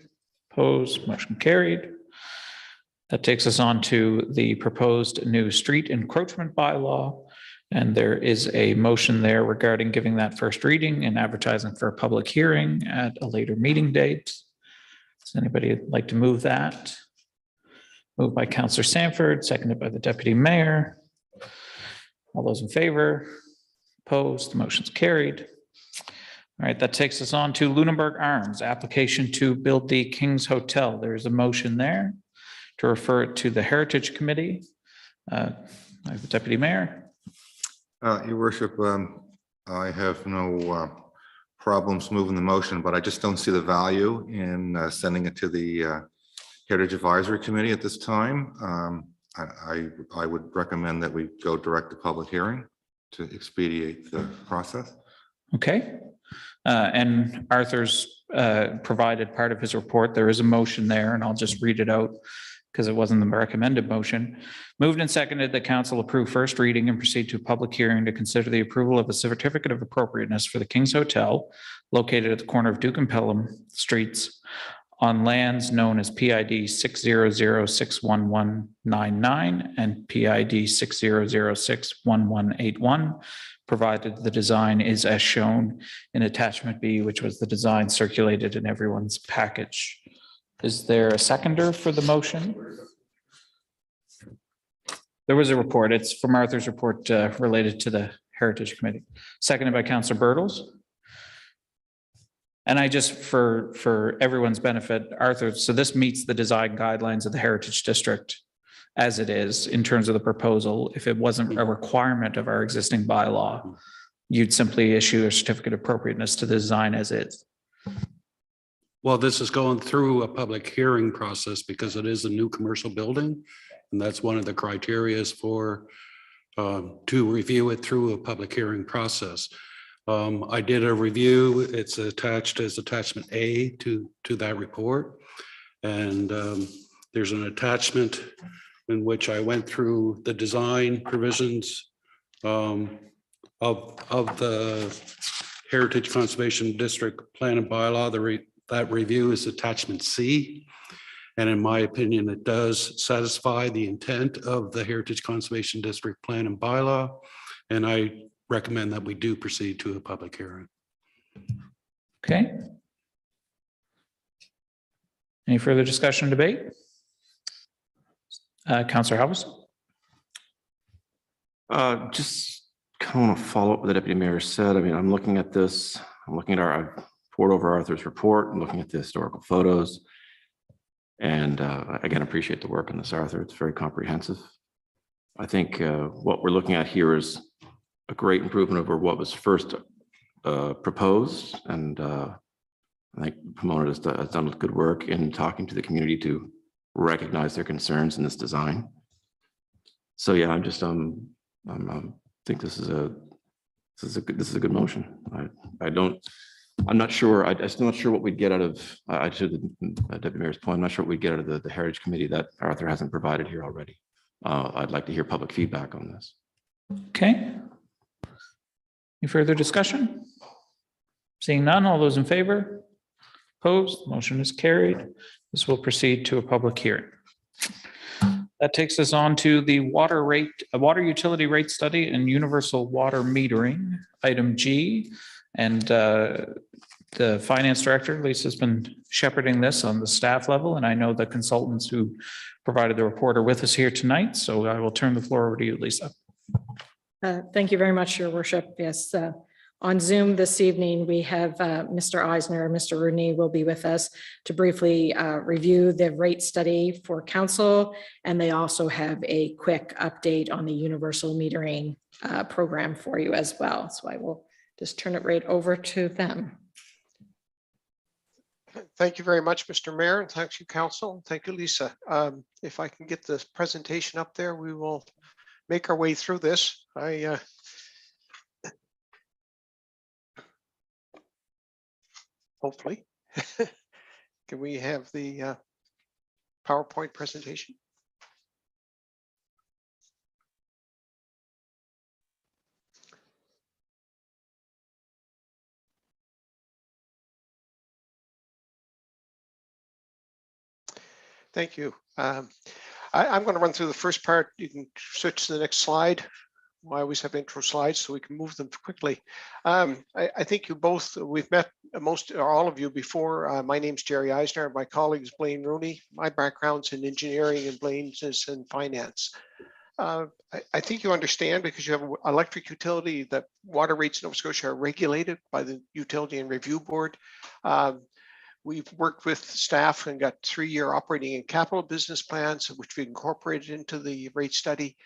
Opposed, motion carried. That takes us on to the proposed new street encroachment bylaw. And there is a motion there regarding giving that first reading and advertising for a public hearing at a later meeting date. Does anybody like to move that? Moved by Councilor Sanford, seconded by the Deputy Mayor. All those in favor? Opposed, the motion's carried. All right, that takes us on to Lunenburg Arms, application to build the King's Hotel. There is a motion there to refer it to the Heritage Committee. I have the Deputy Mayor. Your worship, I have no problems moving the motion, but I just don't see the value in sending it to the Heritage Advisory Committee at this time. I would recommend that we go direct to public hearing to expedite the process. Okay. And Arthur's provided part of his report. There is a motion there, and I'll just read it out because it wasn't the recommended motion. Moved and seconded that council approve first reading and proceed to a public hearing to consider the approval of a certificate of appropriateness for the King's Hotel located at the corner of Duke and Pelham Streets on lands known as PID 600611199 and PID 600611181, provided the design is as shown in attachment B, which was the design circulated in everyone's package. Is there a seconder for the motion? There was a report. It's from Arthur's report related to the Heritage Committee. Seconded by Councilor Bertels. And I just, for everyone's benefit, Arthur, so this meets the design guidelines of the Heritage District as it is in terms of the proposal. If it wasn't a requirement of our existing bylaw, you'd simply issue a certificate of appropriateness to the design as is. Well, this is going through a public hearing process because it is a new commercial building. And that's one of the criterias for to review it through a public hearing process. I did a review. It's attached as attachment A to that report. And there's an attachment in which I went through the design provisions of the Heritage Conservation District Plan and Bylaw. That review is attachment C. And in my opinion, it does satisfy the intent of the Heritage Conservation District Plan and Bylaw. And I recommend that we do proceed to a public hearing. Okay. Any further discussion, debate? Councilor House. Just kind of want to follow up what the Deputy Mayor said. I mean, I'm looking at this, I'm looking at I've poured over Arthur's report, I'm looking at the historical photos. And again, appreciate the work on this, Arthur. It's very comprehensive. I think what we're looking at here is a great improvement over what was first proposed. And I think Pomona has done good work in talking to the community to recognize their concerns in this design. So yeah, I'm just think this is a good motion. I'm not sure. I'm still not sure what we'd get out of. To the Deputy Mayor's point, I'm not sure what we'd get out of the Heritage Committee that Arthur hasn't provided here already. I'd like to hear public feedback on this. Okay. Any further discussion? Seeing none, all those in favor? Opposed? Motion is carried. This will proceed to a public hearing. That takes us on to the water utility rate study and universal water metering, item G. And the finance director, Lisa, has been shepherding this on the staff level. And I know the consultants who provided the report are with us here tonight. So I will turn the floor over to you, Lisa. Thank you very much, Your Worship. Yes, On Zoom this evening, we have Mr. Eisner, Mr. Rooney will be with us to briefly review the rate study for council. And they also have a quick update on the universal metering program for you as well. So I will just turn it right over to them. Thank you very much, Mr. Mayor, and thank you, Council. Thank you, Lisa. If I can get this presentation up there, we will make our way through this. Hopefully. Can we have the PowerPoint presentation? Thank you. I'm going to run through the first part. You can switch to the next slide. I always have intro slides so we can move them quickly. I think you both, we've met most or all of you before. My name's Jerry Eisner. My colleague is Blaine Rooney. My background's in engineering and Blaine's is in finance. I think you understand because you have an electric utility that water rates in Nova Scotia are regulated by the Utility and Review Board. We've worked with staff and got 3-year operating and capital business plans, which we incorporated into the rate study.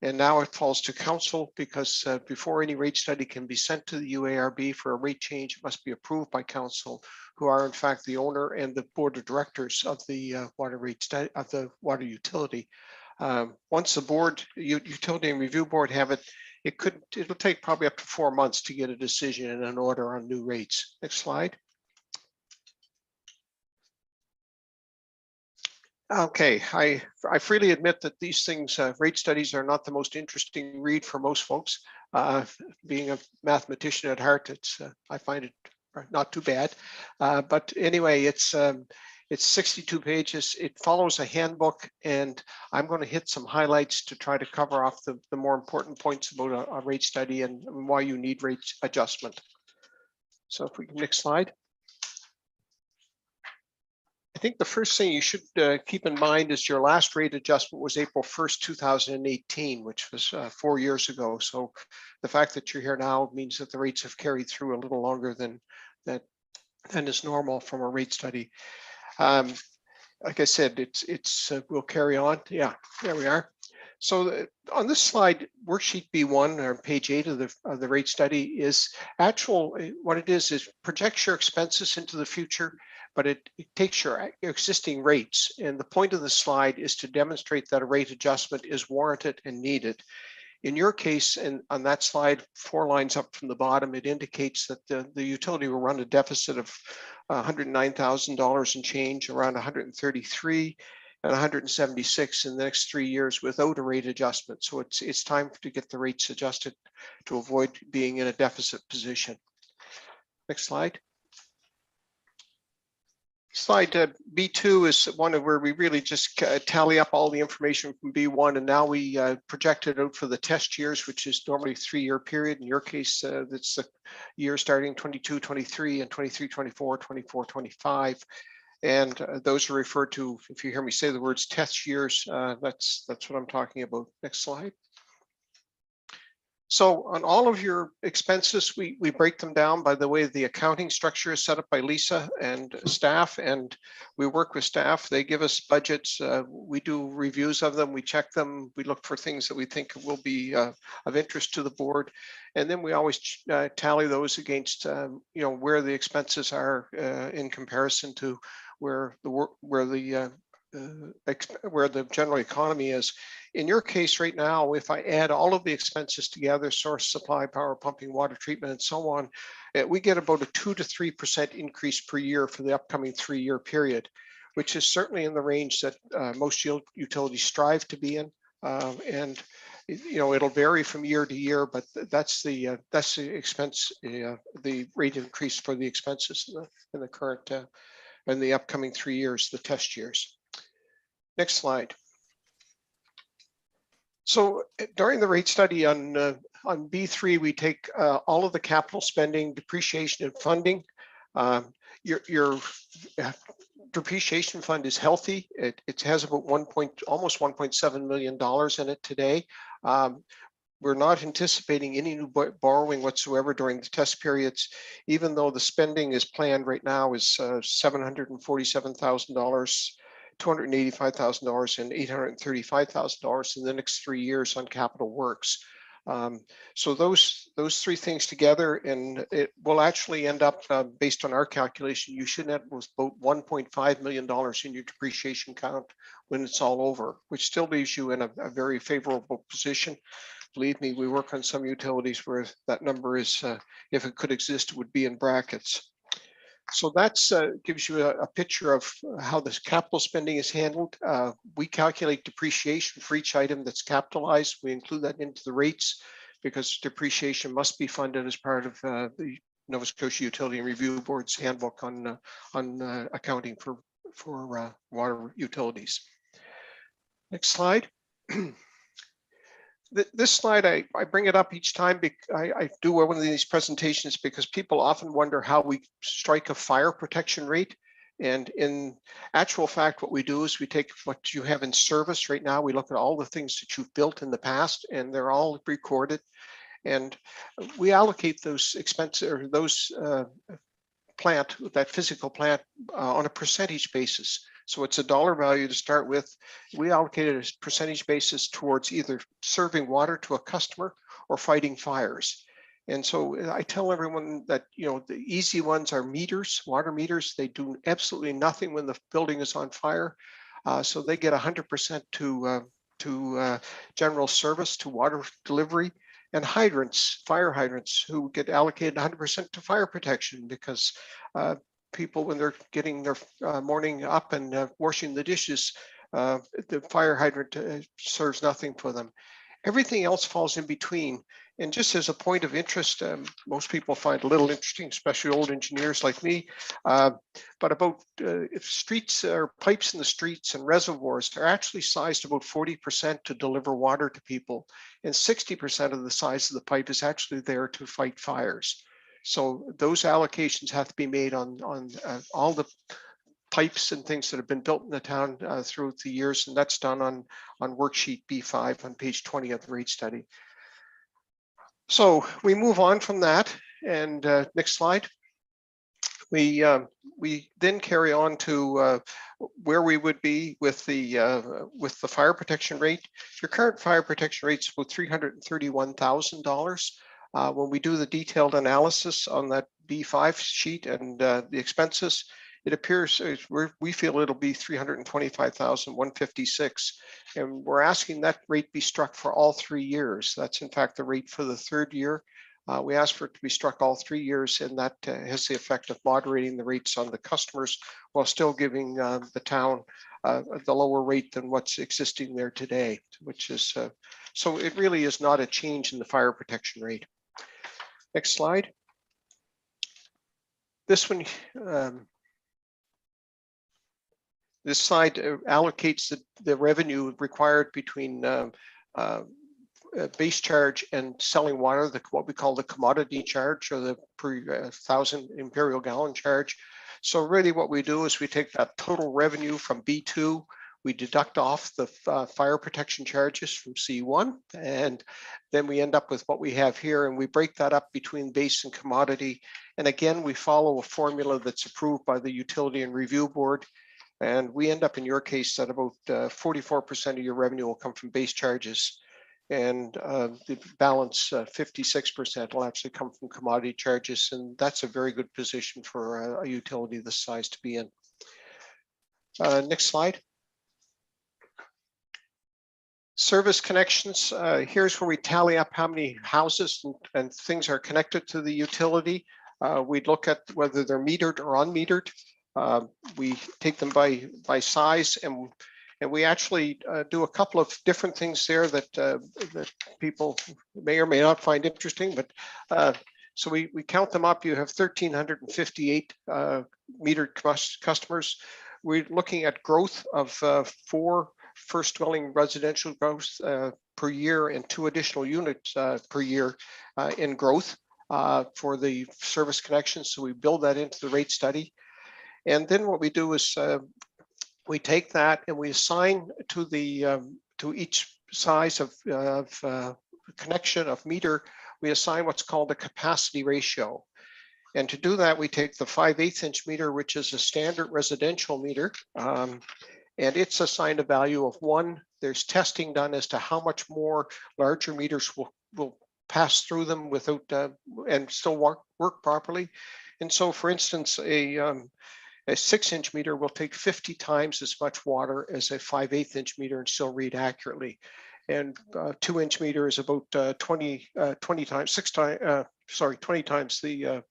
And now it falls to council because before any rate study can be sent to the UARB for a rate change, it must be approved by council, who are in fact the owner and the board of directors of the water rate study of the water utility. Once the board, Utility and Review Board have it, it'll take probably up to 4 months to get a decision and an order on new rates. Next slide. Okay, I freely admit that these things, rate studies are not the most interesting read for most folks. Being a mathematician at heart, I find it not too bad. But anyway, it's 62 pages. It follows a handbook, and I'm going to hit some highlights to try to cover off the more important points about a rate study and why you need rate adjustment. So if we can next slide. I think the first thing you should keep in mind is your last rate adjustment was April 1st, 2018, which was 4 years ago. So the fact that you're here now means that the rates have carried through a little longer than is normal from a rate study. Like I said, we'll carry on. Yeah, there we are. So on this slide, worksheet B1 or page 8 of the rate study is actual. What it is projects your expenses into the future, but it takes your existing rates. And the point of the slide is to demonstrate that a rate adjustment is warranted and needed. In your case, and on that slide, 4 lines up from the bottom, it indicates that the utility will run a deficit of $109,000 and change, around 133 and 176 in the next 3 years without a rate adjustment. So it's time to get the rates adjusted to avoid being in a deficit position. Next slide. Slide B2 is one of where we really just tally up all the information from B1, and now we project it out for the test years, which is normally a 3-year period. In your case, that's the year starting 22, 23, and 23, 24, 24, 25. And those are referred to, if you hear me say the words test years, that's what I'm talking about. Next slide. So on all of your expenses, we break them down by the way the accounting structure is set up by Lisa and staff, and we work with staff. They give us budgets. We do reviews of them. We check them. We look for things that we think will be of interest to the board. And then we always tally those against, where the expenses are in comparison to where the general economy is. In your case right now, if I add all of the expenses together, source, supply, power, pumping, water treatment, and so on, we get about a 2 to 3% increase per year for the upcoming 3-year period, which is certainly in the range that most utilities strive to be in. And it'll vary from year to year, but that's the expense, the rate increase for the expenses in the current in the upcoming 3 years, the test years. Next slide. So during the rate study on B3, we take all of the capital spending, depreciation, and funding. Your depreciation fund is healthy. It has about almost $1.7 million in it today. we're not anticipating any new borrowing whatsoever during the test periods, even though the spending is planned right now is $747,000, $285,000 and $835,000 in the next 3 years on capital works. So those three things together, and it will actually end up, based on our calculation, you should end with about $1.5 million in your depreciation count when it's all over, which still leaves you in a very favorable position. Believe me, we work on some utilities where that number is, if it could exist, it would be in brackets. So that's gives you a picture of how this capital spending is handled. We calculate depreciation for each item that's capitalized. We include that into the rates because depreciation must be funded as part of the Nova Scotia Utility and Review Board's handbook on accounting for water utilities. Next slide. This slide, I bring it up each time. I do one of these presentations because people often wonder how we strike a fire protection rate. And in actual fact, what we do is we take what you have in service right now. We look at all the things that you've built in the past, and they're all recorded. And we allocate those expenses or those that physical plant on a percentage basis. So it's a dollar value to start with. We allocate it as percentage basis towards either serving water to a customer or fighting fires. And so I tell everyone that, the easy ones are meters, water meters. They do absolutely nothing when the building is on fire. So they get 100% to general service, to water delivery. And hydrants, fire hydrants, who get allocated 100% to fire protection because people, when they're getting their morning up and washing the dishes, the fire hydrant serves nothing for them. Everything else falls in between. And just as a point of interest, most people find a little interesting, especially old engineers like me, but about if streets or pipes in the streets and reservoirs are actually sized about 40% to deliver water to people, and 60% of the size of the pipe is actually there to fight fires. So those allocations have to be made on all the pipes and things that have been built in the town throughout the years, and that's done on worksheet B5 on page 20 of the rate study. So we move on from that, and next slide. We then carry on to where we would be with the fire protection rate. Your current fire protection rate is about $331,000. When we do the detailed analysis on that B5 sheet and the expenses, it appears we feel it'll be $325,156, and we're asking that rate be struck for all 3 years. That's in fact the rate for the third year. We ask for it to be struck all 3 years, and that has the effect of moderating the rates on the customers while still giving the town the lower rate than what's existing there today, which is so it really is not a change in the fire protection rate. Next slide. This one. This slide allocates the revenue required between base charge and selling water, what we call the commodity charge, or the per 1,000 imperial gallon charge. So really what we do is we take that total revenue from B2, we deduct off the fire protection charges from C1, and then we end up with what we have here, and we break that up between base and commodity. And again, we follow a formula that's approved by the Utility and Review Board. And we end up in your case at about 44% of your revenue will come from base charges, and the balance 56% will actually come from commodity charges. And that's a very good position for a utility this size to be in. Next slide. Service connections. Here's where we tally up how many houses and things are connected to the utility. We look at whether they're metered or unmetered. We take them by size, and we actually do a couple of different things there that that people may or may not find interesting. But so we count them up. You have 1,358 metered customers. We're looking at growth of 4 first dwelling residential growth per year and 2 additional units per year in growth for the service connections. So we build that into the rate study. And then what we do is we take that and we assign to the to each size of connection of meter, we assign what's called a capacity ratio. And to do that, we take the 5/8 inch meter, which is a standard residential meter, and it's assigned a value of 1. There's testing done as to how much more larger meters will pass through them without and still work properly. And so, for instance, a 6-inch meter will take 50 times as much water as a 5/8 inch meter and still read accurately. And 2-inch meter is about 20 times, 20 times the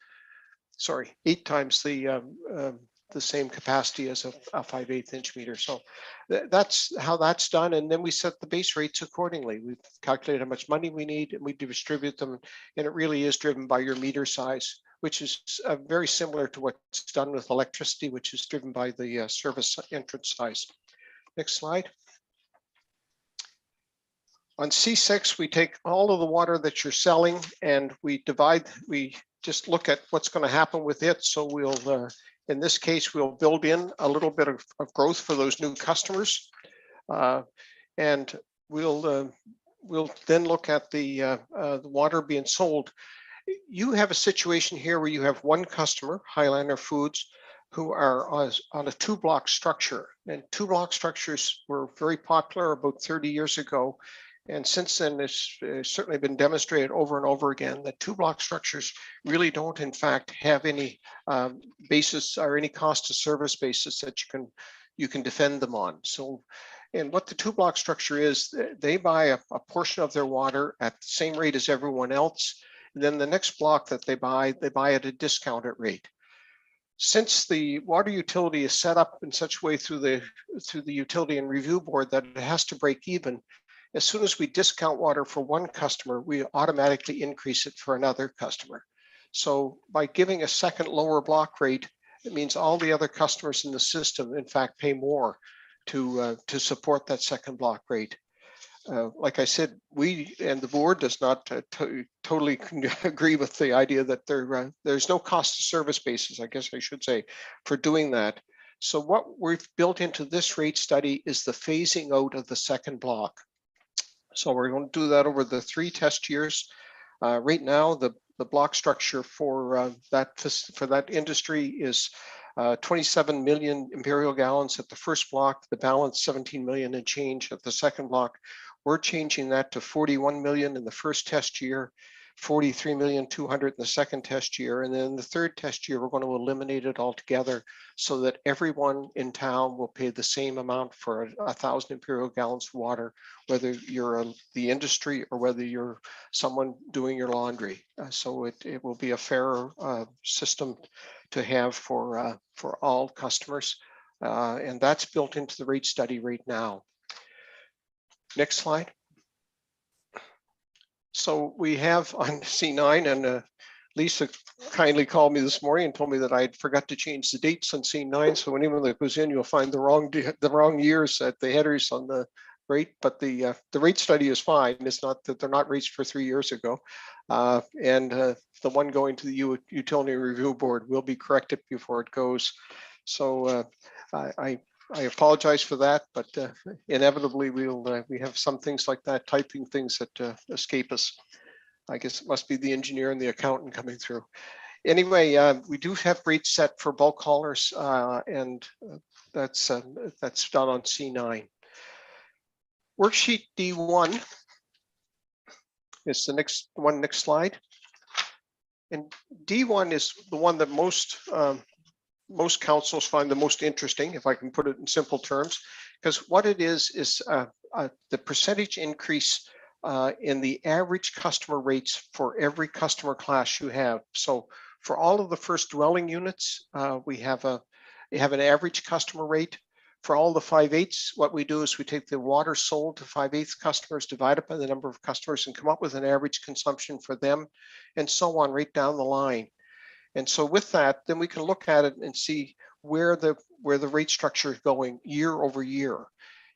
8 times the same capacity as a 5/8 inch meter. So that's how that's done. And then we set the base rates accordingly. We calculate how much money we need and we distribute them. And it really is driven by your meter size, which is very similar to what's done with electricity, which is driven by the service entrance size. Next slide. On C6, we take all of the water that you're selling and we just look at what's going to happen with it. So we'll, in this case, we'll build in a little bit of growth for those new customers. And we'll then look at the water being sold. You have a situation here where you have one customer, Highliner Foods, who are on a 2-block structure. And 2-block structures were very popular about 30 years ago. And since then, it's certainly been demonstrated over and over again that 2-block structures really don't, in fact, have any basis or any cost to service basis that you can defend them on. So, and what the 2-block structure is, they buy a portion of their water at the same rate as everyone else. And then the next block that they buy at a discounted rate. Since the water utility is set up in such a way through the utility and review board that it has to break even, as soon as we discount water for one customer, we automatically increase it for another customer. So by giving a second lower block rate, it means all the other customers in the system, in fact, pay more to support that second block rate. Like I said, we and the board does not totally agree with the idea that there's no cost to service basis, I guess I should say, for doing that. So what we've built into this rate study is the phasing out of the second block. So we're going to do that over the 3 test years. Right now, the block structure for that industry is 27 million imperial gallons at the first block, the balance 17 million and change at the second block. We're changing that to 41 million in the first test year, 43,200,000 in the second test year. And then the third test year, we're going to eliminate it altogether so that everyone in town will pay the same amount for 1,000 imperial gallons of water, whether you're the industry or whether you're someone doing your laundry. So it will be a fairer system to have for all customers. And that's built into the rate study right now. Next slide. So we have on C9, and Lisa kindly called me this morning and told me that I had forgot to change the dates on C9. So anyone that goes in, you'll find the wrong years at the headers on the rate, but the rate study is fine. It's not that they're not rates for 3 years ago. And the one going to the utility review board will be corrected before it goes. So I apologize for that, but inevitably we have some things like that, typing things that escape us. I guess it must be the engineer and the accountant coming through. Anyway, we do have rates set for bulk haulers, and that's done on C9. Worksheet D1 is the next one. Next slide. And D1 is the one that most councils find the most interesting, if I can put it in simple terms, because what it is the percentage increase in the average customer rates for every customer class you have. So for all of the first dwelling units, we have an average customer rate. For all the 5/8, what we do is we take the water sold to 5/8 customers, divide it by the number of customers, and come up with an average consumption for them, and so on right down the line. And so with that, then we can look at it and see where the rate structure is going year over year.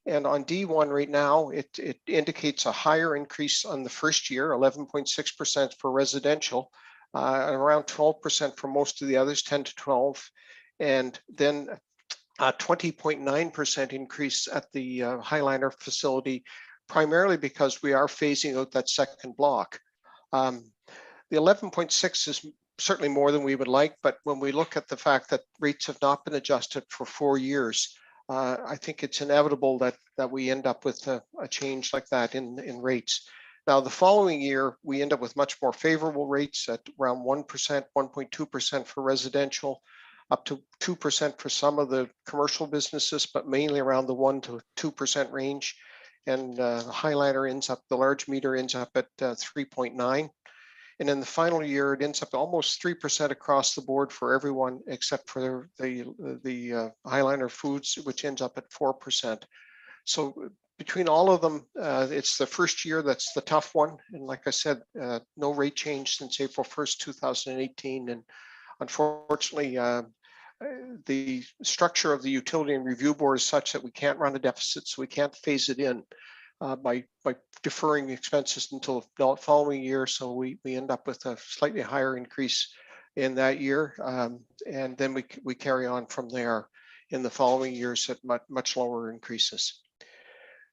And on D1 right now, it indicates a higher increase on the first year, 11.6% for residential, around 12% for most of the others, 10 to 12, and then a 20.9% increase at the Highliner facility, primarily because we are phasing out that second block. The 11.6 is certainly more than we would like, but when we look at the fact that rates have not been adjusted for 4 years, I think it's inevitable that we end up with a change like that in rates. Now, the following year, we end up with much more favorable rates at around 1%, 1.2% for residential, up to 2% for some of the commercial businesses, but mainly around the 1 to 2% range. And the Highliner ends up, the large meter ends up at 3.9. And in the final year, it ends up almost 3% across the board for everyone except for the Highliner Foods, which ends up at 4%. So between all of them, it's the first year that's the tough one. And like I said, no rate change since April 1st, 2018. And unfortunately, the structure of the utility and review board is such that we can't run a deficit, so we can't phase it in by deferring expenses until the following year. So we end up with a slightly higher increase in that year. And then we carry on from there in the following years at much lower increases.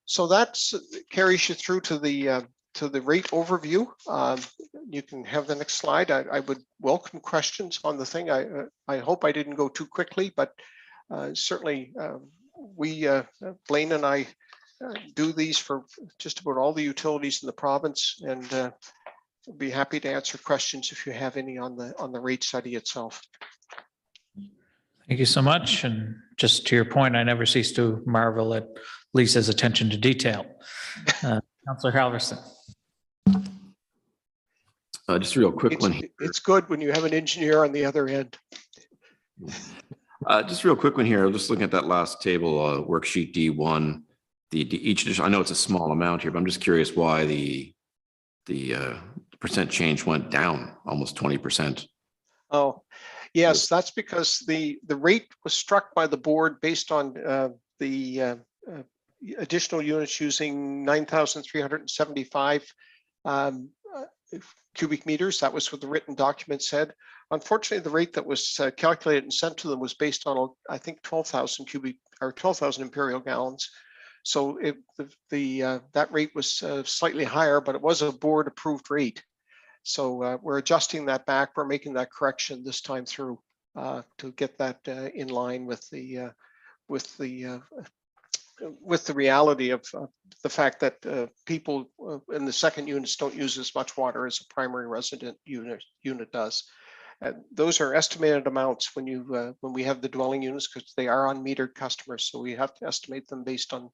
So that carries you through to the rate overview. You can have the next slide. I would welcome questions on the thing. I hope I didn't go too quickly, but certainly Blaine and I do these for just about all the utilities in the province, and be happy to answer questions if you have any on the rate study itself. Thank you so much. And just to your point, I never cease to marvel at Lisa's attention to detail. Councillor Halverson. Just a real quick one. It's good when you have an engineer on the other end. Just a real quick one here. I'm just looking at that last table, worksheet D1. Each, I know it's a small amount here, but I'm just curious why the percent change went down almost 20%. Oh, yes, that's because the rate was struck by the board based on the additional units using 9,375 cubic meters. That was what the written document said. Unfortunately, the rate that was calculated and sent to them was based on, I think, 12,000 imperial gallons. So that rate was slightly higher, but it was a board approved rate. So we're adjusting that back. We're making that correction this time through to get that in line with the reality of the fact that people in the second units don't use as much water as a primary resident unit does. Those are estimated amounts when we have the dwelling units, because they are unmetered customers. So we have to estimate them based on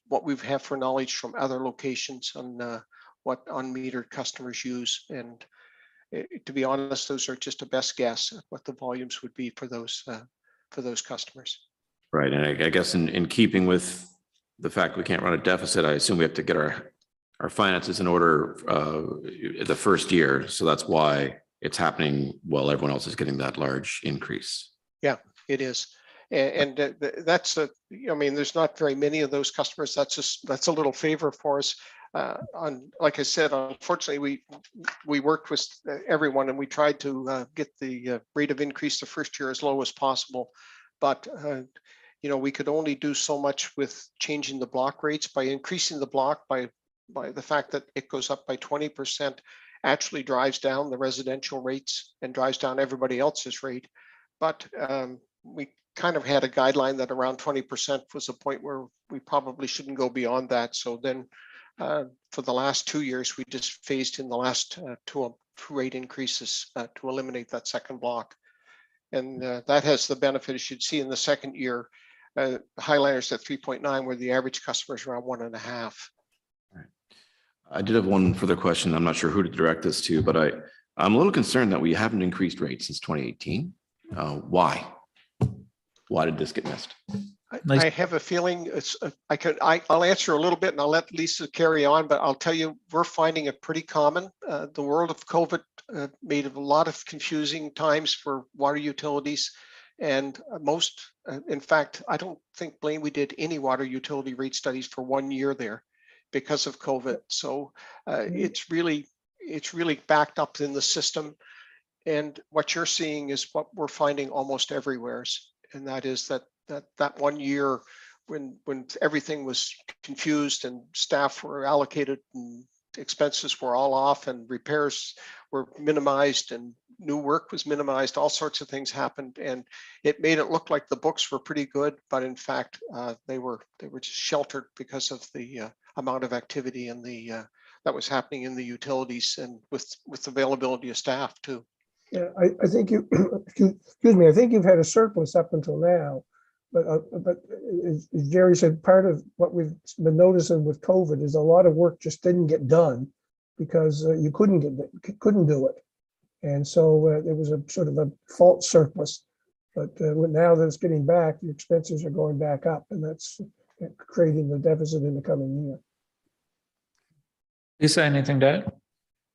what we have for knowledge from other locations on what unmetered customers use. And to be honest, those are just a best guess at what the volumes would be for those customers. Right. And I guess in keeping with the fact we can't run a deficit, I assume we have to get our finances in order the first year. So that's why it's happening while everyone else is getting that large increase. Yeah, it is. And that's I mean, there's not very many of those customers. That's a little favor for us. Like I said, unfortunately, we worked with everyone and we tried to get the rate of increase the first year as low as possible. But we could only do so much with changing the block rates. By increasing the block by the fact that it goes up by 20%, actually drives down the residential rates and drives down everybody else's rate. But we kind of had a guideline that around 20% was a point where we probably shouldn't go beyond that. So then for the last 2 years, we just phased in the last two rate increases to eliminate that second block. And that has the benefit, as you'd see in the second year, Highliners at 3.9, where the average customer is around 1.5. I did have one further question. I'm not sure who to direct this to, but I'm a little concerned that we haven't increased rates since 2018. Why? Why did this get missed? I have a feeling I'll answer a little bit and I'll let Lisa carry on, but I'll tell you, we're finding it pretty common. The world of COVID made a lot of confusing times for water utilities. And in fact, I don't think, Blaine, we did any water utility rate studies for 1 year there because of COVID. So it's really backed up in the system. And what you're seeing is what we're finding almost everywhere. And that is that 1 year when everything was confused and staff were allocated and expenses were all off and repairs were minimized and new work was minimized, all sorts of things happened, and it made it look like the books were pretty good, but in fact, they were just sheltered because of the amount of activity and the that was happening in the utilities and with availability of staff too. Yeah, I think you, excuse me, I think you've had a surplus up until now. But as Jerry said, part of what we've been noticing with COVID is a lot of work just didn't get done because you couldn't do it. And so it was a sort of a false surplus. But now that it's getting back, the expenses are going back up, and that's creating the deficit in the coming year. Lisa, anything to add?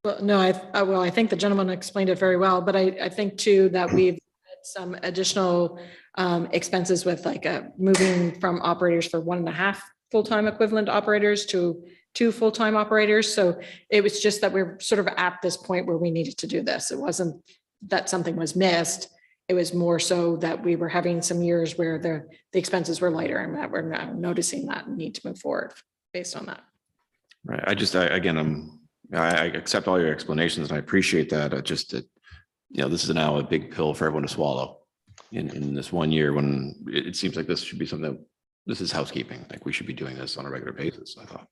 Well, no, I think the gentleman explained it very well, but I think too that we've had some additional expenses with like moving from operators for 1.5 full-time equivalent operators to 2 full-time operators. So it was just that we're sort of at this point where we needed to do this. It wasn't that something was missed. It was more so that we were having some years where the expenses were lighter, and that we're now noticing that and need to move forward based on that. Right. I accept all your explanations and I appreciate that. This is now a big pill for everyone to swallow in this 1 year when it seems like this should be something, this is housekeeping. Like we should be doing this on a regular basis, I thought.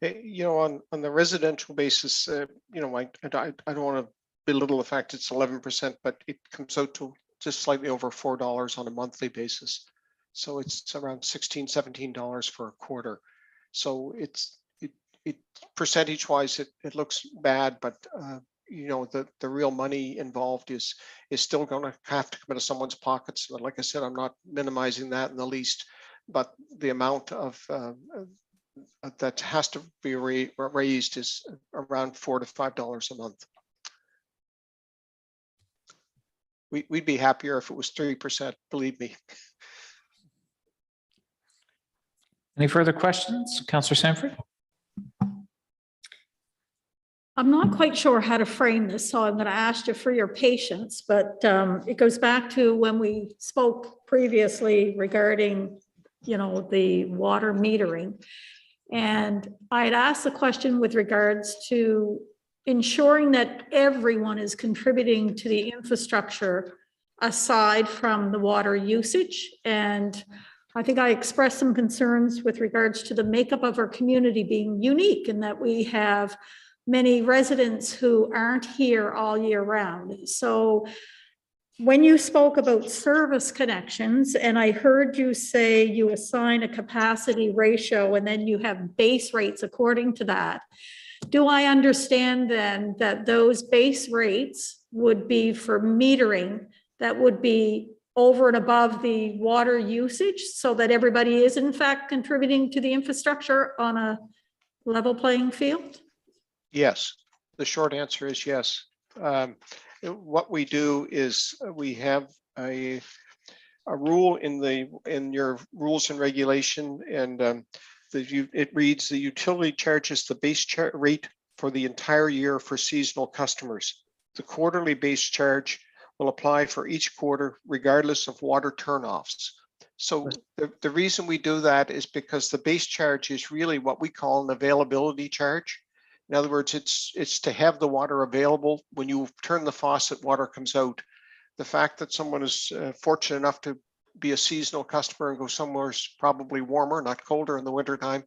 On the residential basis, I don't want to belittle the fact it's 11%, but it comes out to just slightly over $4 on a monthly basis. So it's around $16, $17 for a quarter. So it percentage wise, it looks bad, but the real money involved is still going to have to come out of someone's pockets. But like I said, I'm not minimizing that in the least, but the amount of that has to be raised is around $4 to $5 a month. We'd be happier if it was 3%, believe me. Any further questions? Councillor Sanford? I'm not quite sure how to frame this, so I'm going to ask you for your patience, but it goes back to when we spoke previously regarding, the water metering. And I had asked the question with regards to ensuring that everyone is contributing to the infrastructure aside from the water usage. And I think I expressed some concerns with regards to the makeup of our community being unique in that we have many residents who aren't here all year round. So when you spoke about service connections, and I heard you say you assign a capacity ratio and then you have base rates according to that, do I understand then that those base rates would be for metering that would be over and above the water usage so that everybody is in fact contributing to the infrastructure on a level playing field? Yes, the short answer is yes. What we do is we have a rule in your rules and regulation, and it reads the utility charges the base rate for the entire year for seasonal customers. The quarterly base charge will apply for each quarter regardless of water turnoffs. So the reason we do that is because the base charge is really what we call an availability charge. In other words, it's to have the water available. When you turn the faucet, water comes out. The fact that someone is fortunate enough to be a seasonal customer and go somewhere probably warmer, not colder in the wintertime,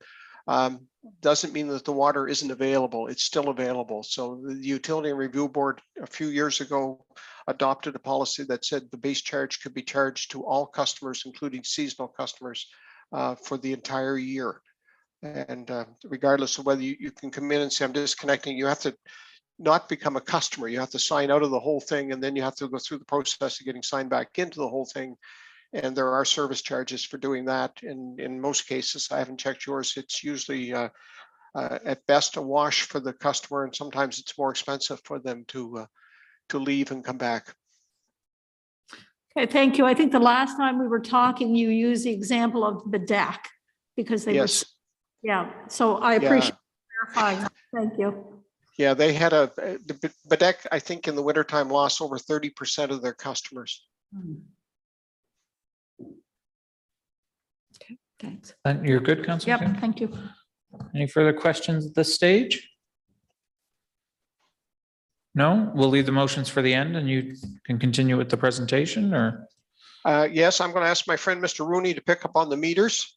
doesn't mean that the water isn't available. It's still available. So the Utility and Review Board a few years ago adopted a policy that said the base charge could be charged to all customers, including seasonal customers, for the entire year. And regardless of whether you can come in and say, I'm disconnecting, you have to not become a customer. You have to sign out of the whole thing, and then you have to go through the process of getting signed back into the whole thing. And there are service charges for doing that. And in most cases, I haven't checked yours, it's usually at best a wash for the customer, and sometimes it's more expensive for them to leave and come back. Okay, thank you. I think the last time we were talking, you used the example of the deck because they were. Yeah, so I appreciate clarifying that. Thank you. Yeah, they had the BDEC, I think in the wintertime lost over 30% of their customers. Okay, Thanks. You're good, Councilor? Yep, thank you. Any further questions at this stage? No, we'll leave the motions for the end and you can continue with the presentation or? Yes, I'm going to ask my friend, Mr. Rooney, to pick up on the meters.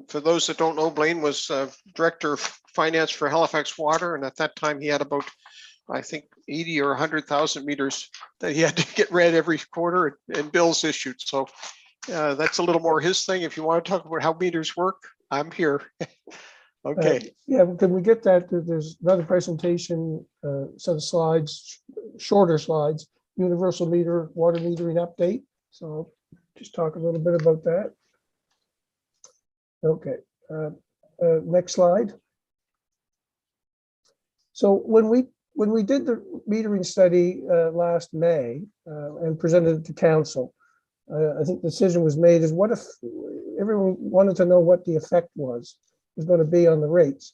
For those that don't know, Blaine was Director of Finance for Halifax Water, and at that time he had about, I think, 80 or 100,000 meters that he had to get read every quarter and bills issued. So that's a little more his thing. If you want to talk about how meters work, I'm here. Okay. Yeah, can we get that? There's another presentation, set of slides, shorter slides, universal meter, water metering update. So I'll just talk a little bit about that. Okay, next slide. So when we did the metering study last May and presented it to council, I think the decision was made is what if everyone wanted to know what the effect was going to be on the rates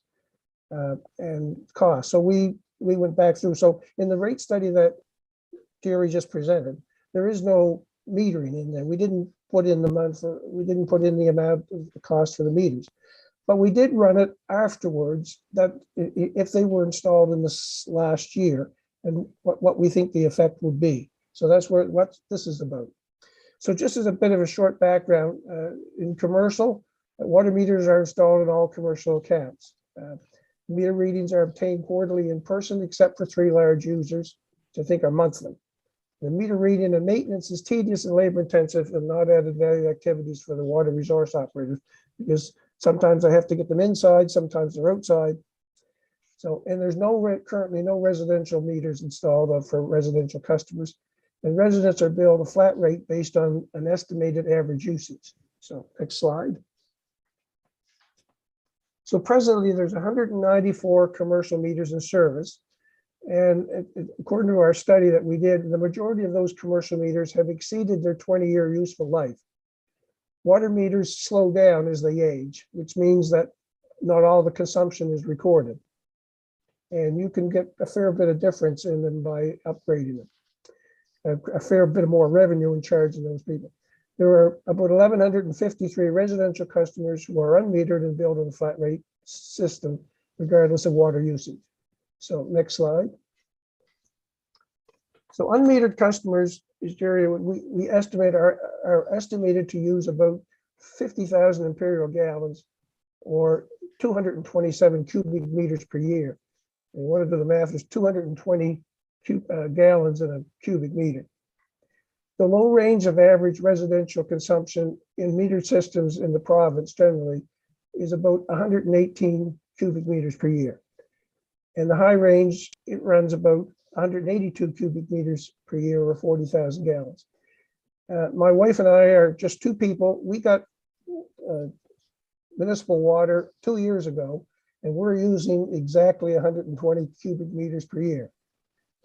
and cost. So we went back through. So in the rate study that Jerry just presented, there is no metering in there. We didn't put in the month, we didn't put in the amount of the cost for the meters, but we did run it afterwards that if they were installed in this last year and what we think the effect would be. So that's what this is about. So just as a bit of a short background, in commercial, water meters are installed in all commercial accounts. Meter readings are obtained quarterly in person, except for 3 large users, which I think are monthly. The meter reading and maintenance is tedious and labor intensive and not added value activities for the water resource operators, because sometimes I have to get them inside, sometimes they're outside. So, and there's currently no residential meters installed for residential customers. And residents are billed a flat rate based on an estimated average usage. So next slide. So presently there's 194 commercial meters in service. And according to our study that we did, the majority of those commercial meters have exceeded their 20-year useful life. Water meters slow down as they age, which means that not all the consumption is recorded. And you can get a fair bit of difference in them by upgrading them. A fair bit more revenue in charging those people. There are about 1,153 residential customers who are unmetered and billed on a flat rate system, regardless of water usage. So next slide. So unmetered customers, is Jerry, we estimate are estimated to use about 50,000 imperial gallons or 227 cubic meters per year. And you want to do the math, there's 220 gallons in a cubic meter. The low range of average residential consumption in metered systems in the province generally is about 118 cubic meters per year. And the high range, it runs about 182 cubic meters per year or 40,000 gallons. My wife and I are just 2 people. We got municipal water 2 years ago, and we're using exactly 120 cubic meters per year.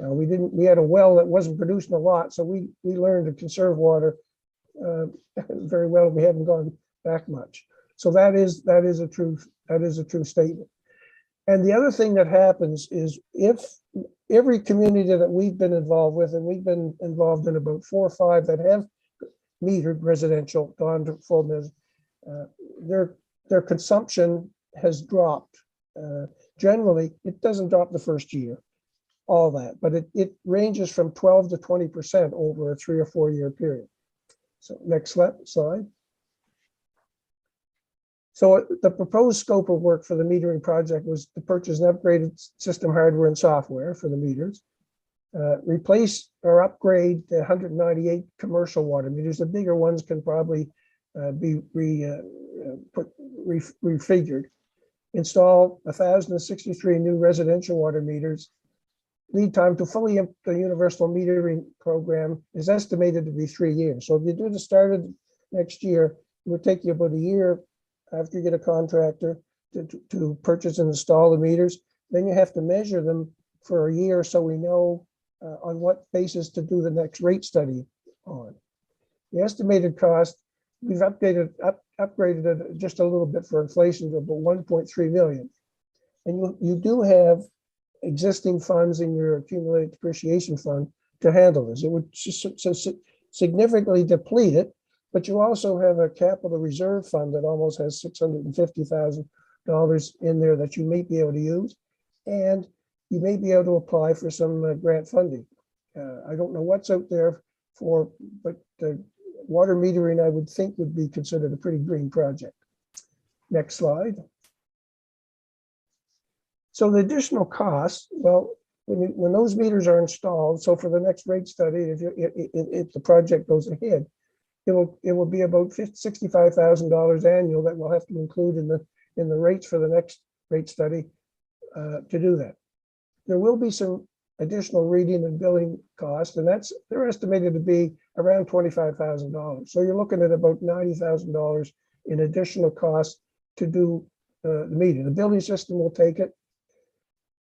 We had a well that wasn't producing a lot, so we learned to conserve water very well. We haven't gone back much. So that is a true statement. And the other thing that happens is if every community that we've been involved with, and we've been involved in about 4 or 5 that have metered residential, gone to full measure, their consumption has dropped. Generally, it doesn't drop the first year, all that, but it ranges from 12 to 20% over a 3 or 4 year period. So next slide. So the proposed scope of work for the metering project was to purchase an upgraded system hardware and software for the meters, replace or upgrade the 198 commercial water meters. The bigger ones can probably be refigured. Install 1,063 new residential water meters. Lead time to fully implement the universal metering program is estimated to be 3 years. So if you do the start of next year, it would take you about a year after you get a contractor to purchase and install the meters. Then you have to measure them for a year so we know on what basis to do the next rate study on. The estimated cost, we've upgraded it just a little bit for inflation to about 1.3 million. And you do have existing funds in your accumulated depreciation fund to handle this. It would significantly deplete it, but you also have a capital reserve fund that almost has $650,000 in there that you may be able to use. And you may be able to apply for some grant funding. I don't know what's out there for, but water metering, I would think, would be considered a pretty green project. Next slide. So the additional costs, well, when those meters are installed, so for the next rate study, if the project goes ahead, it will be about $65,000 annual that we'll have to include in the rates for the next rate study to do that. There will be some additional reading and billing costs, and they're estimated to be around $25,000. So you're looking at about $90,000 in additional costs to do the meter. The billing system will take it.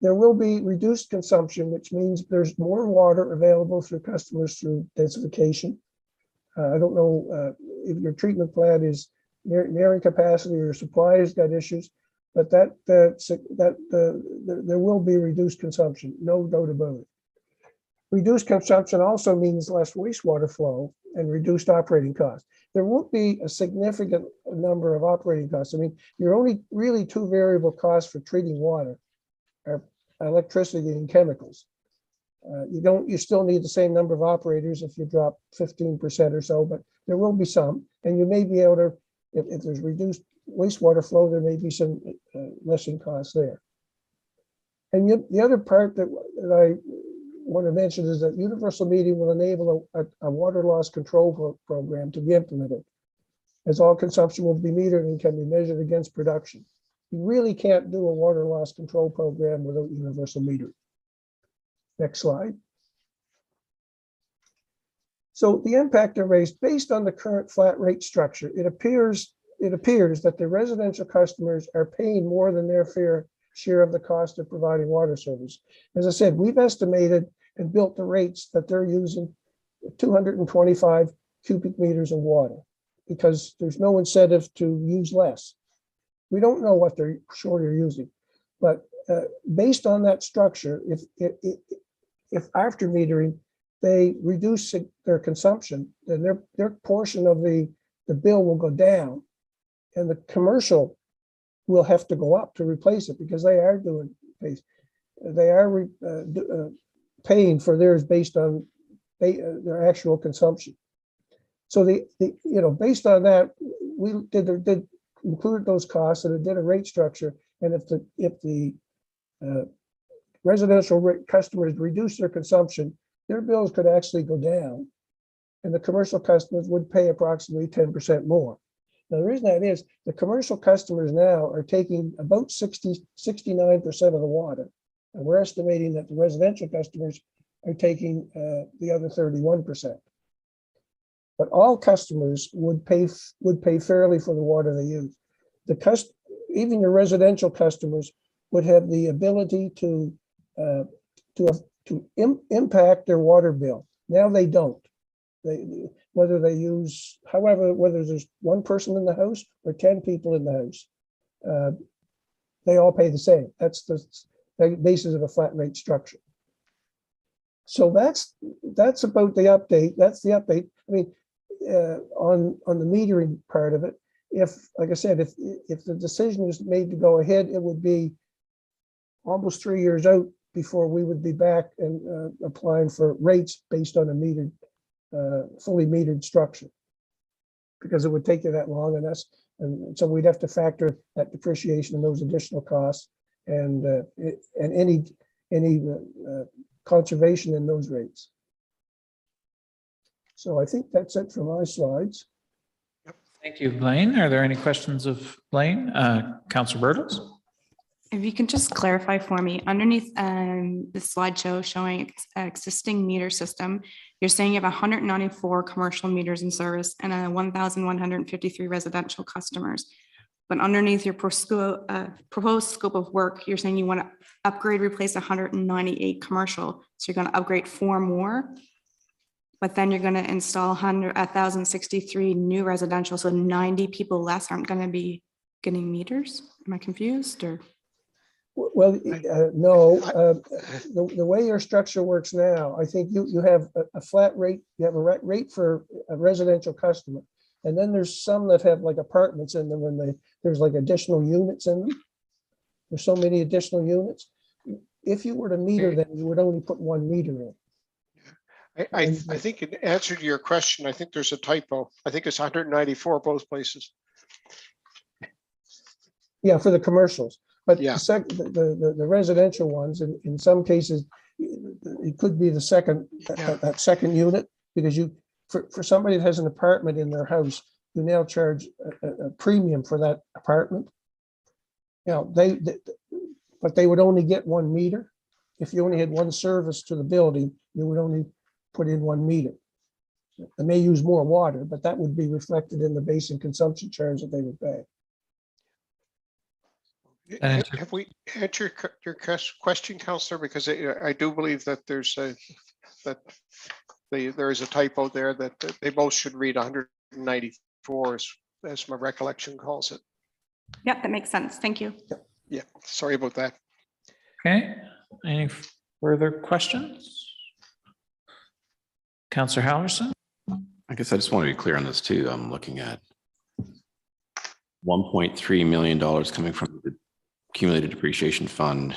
There will be reduced consumption, which means there's more water available through customers through densification. I don't know if your treatment plant is nearing capacity or your supply has got issues, but there will be reduced consumption, no doubt about it. Reduced consumption also means less wastewater flow and reduced operating costs. There won't be a significant number of operating costs. I mean, your only really two variable costs for treating water are electricity and chemicals. You still need the same number of operators if you drop 15% or so, but there will be some, and you may be able to, if there's reduced wastewater flow, there may be some lessening costs there. And the other part that I want to mention is that universal metering will enable a water loss control program to be implemented, as all consumption will be metered and can be measured against production. You really can't do a water loss control program without universal metering. Next slide. So the impact arrays, based on the current flat rate structure, it appears that the residential customers are paying more than their fair share of the cost of providing water service. As I said, we've estimated and built the rates that they're using 225 cubic meters of water because there's no incentive to use less. We don't know what they're using, but based on that structure, if after metering they reduce their consumption, then their portion of the bill will go down, and the commercial will have to go up to replace it because they are paying for theirs based on their actual consumption. So based on that, we did include those costs and it did a rate structure. And if the residential customers reduce their consumption, their bills could actually go down, and the commercial customers would pay approximately 10% more. Now, the reason that is the commercial customers now are taking about 69% of the water, and we're estimating that the residential customers are taking the other 31%. But all customers would pay fairly for the water they use. Even your residential customers would have the ability to impact their water bill. Now they don't. Whether there's one person in the house or 10 people in the house, they all pay the same. That's the basis of a flat rate structure. So that's about the update. That's the update. I mean, on the metering part of it, like I said, if the decision is made to go ahead, it would be almost 3 years out before we would be back and applying for rates based on a fully metered structure, because it would take you that long, and so we'd have to factor that depreciation and those additional costs and any conservation in those rates. So I think that's it for my slides. Thank you, Blaine. Are there any questions of Blaine? Councilor Bertels? If you can just clarify for me, underneath the slideshow showing existing meter system, you're saying you have 194 commercial meters in service and 1,153 residential customers. But underneath your proposed scope of work, you're saying you want to upgrade, replace 198 commercial. So you're going to upgrade 4 more, but then you're going to install 1,063 new residential. So 90 people less aren't going to be getting meters. Am I confused or? Well, no, the way your structure works now, I think you have a flat rate, you have a rate for a residential customer, And then there's some that have like apartments in them and there's like additional units in them. There's so many additional units. If you were to meter them, you would only put 1 meter in. I think in answer to your question, I think there's a typo. I think it's 194 both places. Yeah, for the commercials, but Yeah. the residential ones, in some cases, it could be the second, that second unit, because for somebody that has an apartment in their house, you now charge a premium for that apartment. You know, but they would only get 1 meter. If you only had 1 service to the building, you would only put in 1 meter. They may use more water, but that would be reflected in the basic consumption charge that they would pay. Have we answered your question, Councillor? Because I do believe that there is a typo there, that they both should read 194 as my recollection calls it. Yep, that makes sense. Thank you. Yeah, sorry about that. Okay, any further questions? Councillor Halverson? I guess I just want to be clear on this too. I'm looking at $1.3 million coming from the accumulated depreciation fund.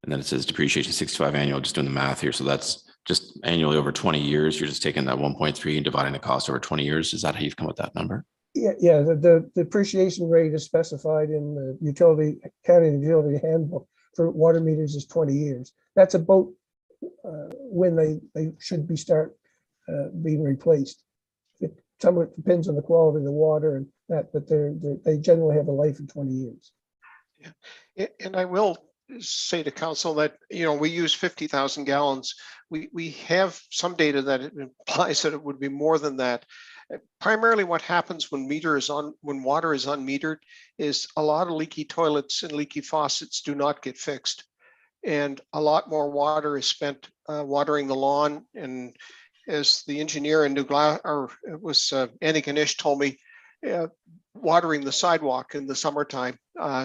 And then it says depreciation 65 annual, just doing the math here. So that's just annually over 20 years. You're just taking that 1.3 and dividing the cost over 20 years. Is that how you've come with that number? Yeah, the depreciation rate is specified in the county utility handbook for water meters is 20 years. That's about when they should be being replaced. It somewhat depends on the quality of the water and that, but they generally have a life of 20 years. Yeah, and I will say to council that, you know, we use 50,000 gallons. We have some data that it implies that it would be more than that. Primarily what happens when water is unmetered is a lot of leaky toilets and leaky faucets do not get fixed. And a lot more water is spent watering the lawn. And as the engineer in New Glasgow, or it was Andy Ganesh told me, watering the sidewalk in the summertime.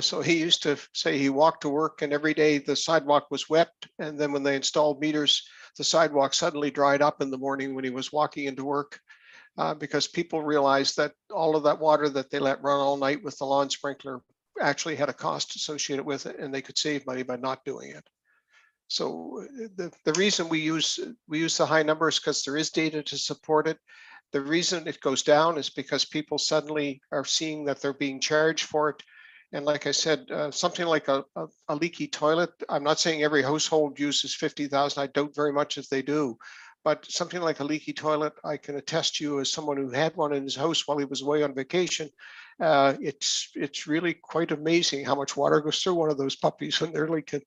So he used to say he walked to work and every day the sidewalk was wet. And then when they installed meters, the sidewalk suddenly dried up in the morning when he was walking into work. Because people realized that all of that water that they let run all night with the lawn sprinkler actually had a cost associated with it, and they could save money by not doing it. So the reason we use the high numbers because there is data to support it. The reason it goes down is because people suddenly are seeing that they're being charged for it. And like I said, something like a leaky toilet, I'm not saying every household uses 50,000. I doubt very much if they do. But something like a leaky toilet, I can attest to you as someone who had one in his house while he was away on vacation. It's really quite amazing how much water goes through one of those puppies when they're leaking.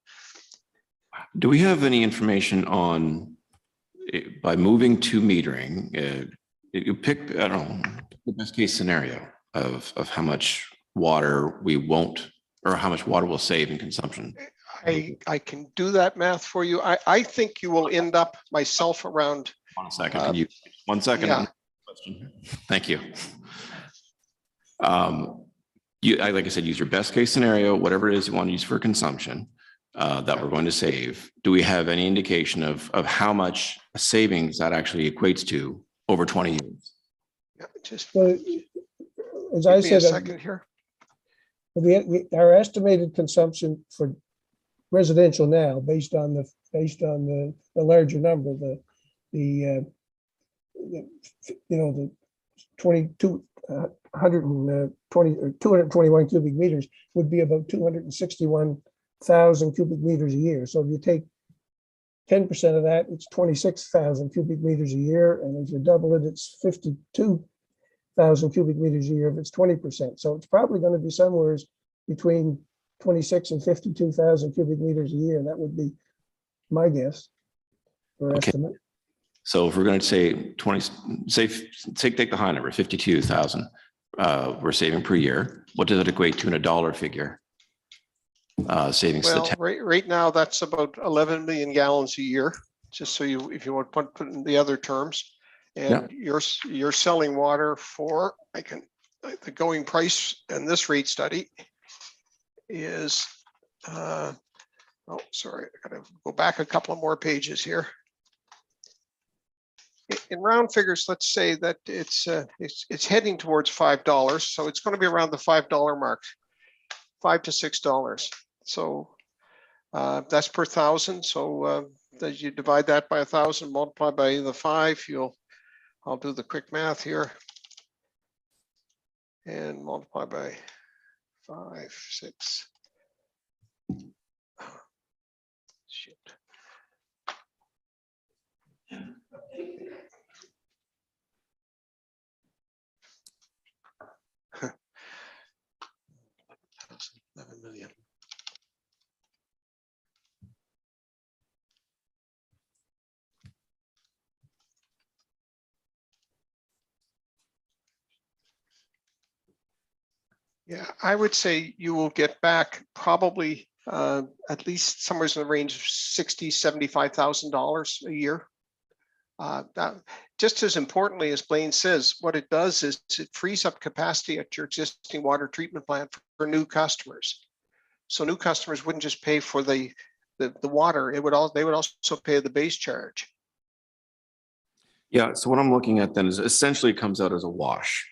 Do we have any information on, by moving to metering, you pick, I don't know, the best case scenario of how much water we won't, or how much water we'll save in consumption? I can do that math for you. I think you will end up myself around. 1 second. Can you 1 second? Yeah. Thank you. Like I said, use your best case scenario, whatever it is you want to use for consumption that we're going to save. Do we have any indication of how much savings that actually equates to over 20 years? Yeah, just Well, as I give me a said, second here. our estimated consumption for residential now, based on the larger number, the 221 cubic meters would be about 261,000 cubic meters a year. So if you take 10% of that, it's 26,000 cubic meters a year, and if you double it, it's 52,000 cubic meters a year if it's 20%. So it's probably going to be somewhere between 26 and 52,000 cubic meters a year. That would be my guess or estimate. So if we're going to say 20, take the high number, 52,000 we're saving per year. What does it equate to in a dollar figure? Savings. Well, right now that's about 11 million gallons a year. Just so if you want to put in the other terms, and you're selling water for, the going price in this rate study is, oh, sorry, I gotta go back a couple of more pages here. in round figures, let's say that it's heading towards $5. So it's going to be around the $5 mark, $5 to $6. So that's per thousand. So as you divide that by 1,000, multiply by the 5, I'll do the quick math here. And multiply by 5, 6. Shit. $11 million. Yeah, I would say you will get back probably at least somewhere in the range of $60,000, $75,000 a year. Just as importantly, as Blaine says, what it does is it frees up capacity at your existing water treatment plant for new customers. So new customers wouldn't just pay for the water; they would also pay the base charge. Yeah, so what I'm looking at then is essentially it comes out as a wash.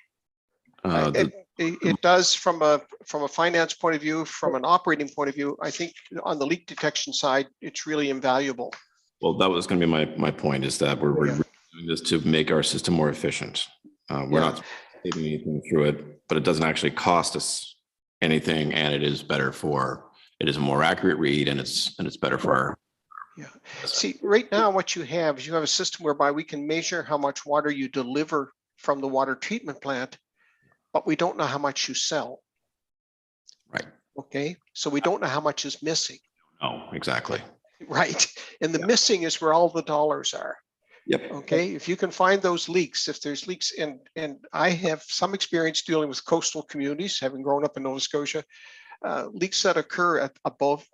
It does from a finance point of view, from an operating point of view. I think on the leak detection side, it's really invaluable. Well, that was going to be my point, is that we're doing this to make our system more efficient. We're not saving anything through it, but it doesn't actually cost us anything, and it is a more accurate read, and it's better for our. Yeah. See, right now what you have is you have a system whereby we can measure how much water you deliver from the water treatment plant, but we don't know how much you sell. Right. Okay. So we don't know how much is missing. Oh, exactly. Right. And the missing is where all the dollars are. Yep. Okay. If you can find those leaks, if there's leaks, and I have some experience dealing with coastal communities, having grown up in Nova Scotia, leaks that occur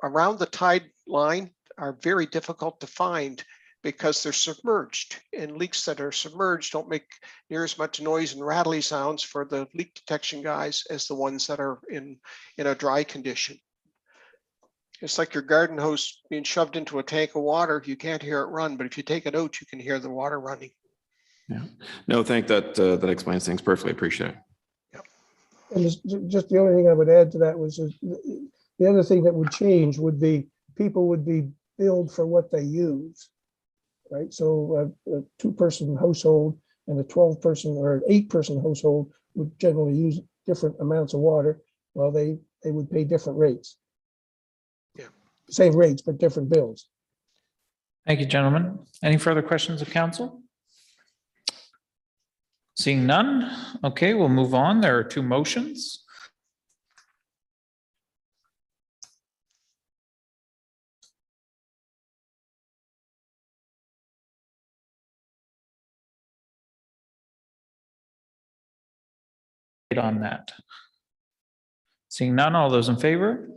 around the tide line are very difficult to find because they're submerged, and leaks that are submerged don't make near as much noise and rattly sounds for the leak detection guys as the ones that are in a dry condition. It's like your garden hose being shoved into a tank of water. You can't hear it run, but if you take it out, you can hear the water running. Yeah. No, that explains things perfectly. Appreciate it. Yep. And just the only thing I would add to that was the other thing that would change would be people would be billed for what they use. Right, so a 2-person household and a 12-person or an 8-person household would generally use different amounts of water. Well, they would pay different rates. Yeah, same rates but different bills. Thank you, gentlemen. Any further questions of council? Seeing none. Okay, we'll move on. There are 2 motions. On that. Seeing none, all those in favor?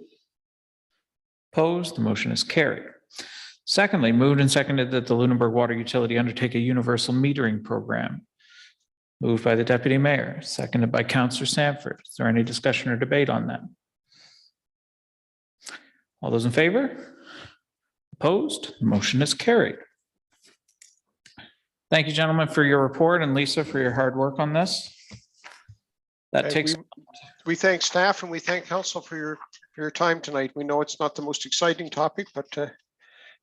Opposed, the motion is carried. Secondly, moved and seconded that the Lunenburg Water Utility undertake a universal metering program. Moved by the Deputy Mayor, seconded by Councillor Sanford. Is there any discussion or debate on that? All those in favor? Opposed, the motion is carried. Thank you, gentlemen, for your report, and Lisa for your hard work on this. That takes. We thank staff and we thank council for your time tonight. We know it's not the most exciting topic, but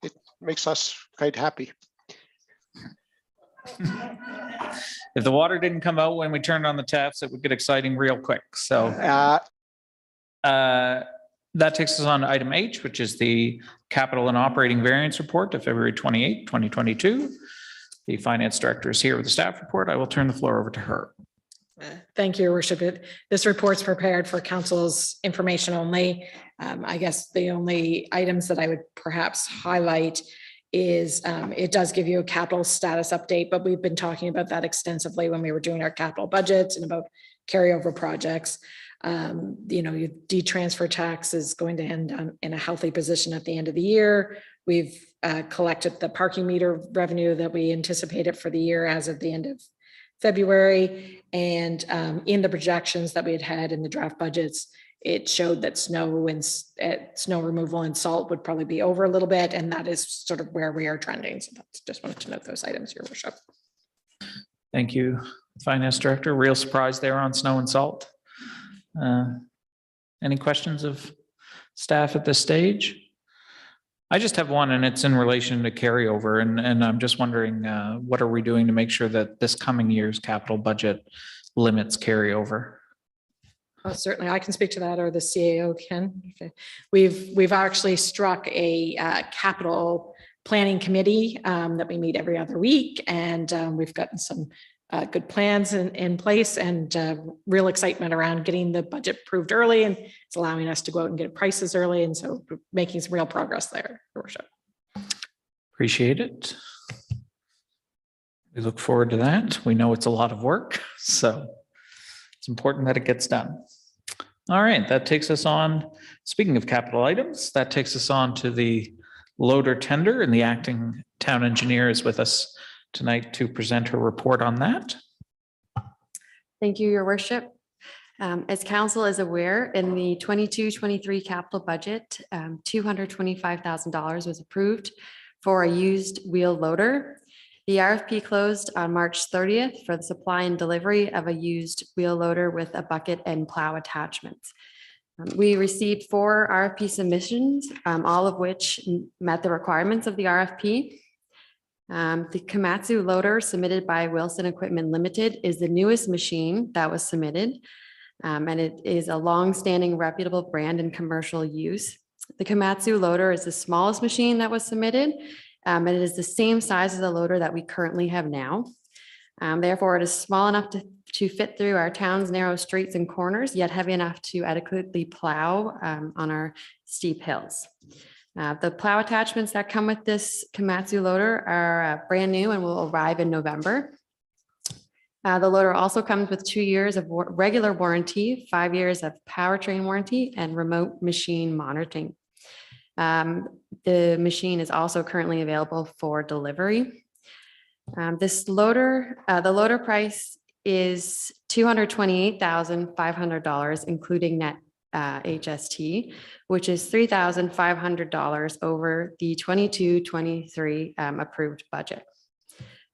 it makes us quite happy. If the water didn't come out when we turned on the taps, it would get exciting real quick. So that takes us on to item H, which is the capital and operating variance report of February 28, 2022. The finance director is here with the staff report. I will turn the floor over to her. Thank you, Your Worship. This report's prepared for council's information only. I guess the only items that I would perhaps highlight is it does give you a capital status update, but we've been talking about that extensively when we were doing our capital budgets and about carryover projects. Your de-transfer tax is going to end in a healthy position at the end of the year. We've collected the parking meter revenue that we anticipated for the year as of the end of February, and in the projections that we had in the draft budgets, it showed that snow removal and salt would probably be over a little bit, and that is sort of where we are trending. So that's just wanted to note those items, Your Worship. Thank you, Finance Director. Real surprise there on snow and salt. Any questions of staff at this stage? I just have one, and it's in relation to carryover, and I'm just wondering, what are we doing to make sure that this coming year's capital budget limits carryover? Certainly, I can speak to that, or the CAO can. We've actually struck a capital planning committee that we meet every other week, and we've gotten some good plans in place, and real excitement around getting the budget approved early, and it's allowing us to go out and get prices early, and so we're making some real progress there, Your Worship. Appreciate it. We look forward to that. We know it's a lot of work, so it's important that it gets done. All right, that takes us on, speaking of capital items, that takes us on to the loader tender, and the acting town engineer is with us tonight to present her report on that. Thank you, Your Worship. As council is aware, in the 22-23 capital budget, $225,000 was approved for a used wheel loader. The RFP closed on March 30th for the supply and delivery of a used wheel loader with a bucket and plow attachments. We received 4 RFP submissions, all of which met the requirements of the RFP. The Komatsu loader submitted by Wilson Equipment Limited is the newest machine that was submitted, and it is a long-standing reputable brand in commercial use. The Komatsu loader is the smallest machine that was submitted, and it is the same size as the loader that we currently have now. Therefore, it is small enough to fit through our town's narrow streets and corners, yet heavy enough to adequately plow on our steep hills. The plow attachments that come with this Komatsu loader are brand new and will arrive in November. The loader also comes with 2 years of regular warranty, 5 years of powertrain warranty, and remote machine monitoring. The machine is also currently available for delivery. This loader, the loader price is $228,500, including net HST, which is $3,500 over the 22-23 approved budget.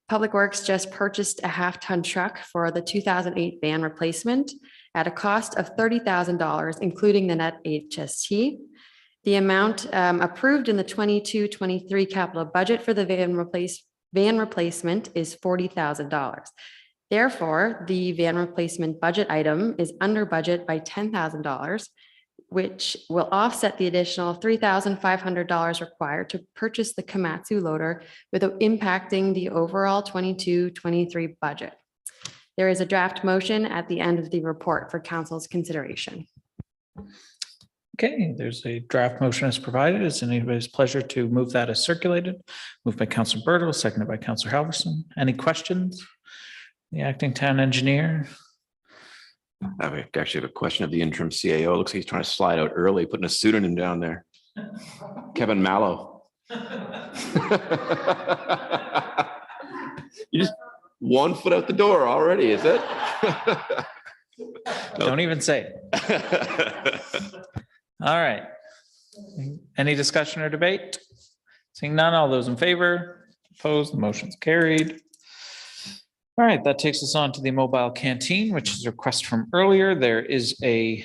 Public Works just purchased a half-ton truck for the 2008 van replacement at a cost of $30,000, including the net HST. The amount approved in the 22-23 capital budget for the van replacement is $40,000. Therefore, the van replacement budget item is under budget by $10,000, which will offset the additional $3,500 required to purchase the Komatsu loader without impacting the overall 22-23 budget. There is a draft motion at the end of the report for council's consideration. Okay, there's a draft motion as provided. It's anybody's pleasure to move that as circulated. Moved by Councilor Bertle, seconded by Councilor Halverson. Any questions? The acting town engineer. I actually have a question of the interim CAO. Looks like he's trying to slide out early, putting a pseudonym down there. Kevin Mallow. You just 1 foot out the door already, is it? Don't even say it. All right. Any discussion or debate? Seeing none, all those in favor, opposed, the motion's carried. All right, that takes us on to the mobile canteen, which is a request from earlier. There is a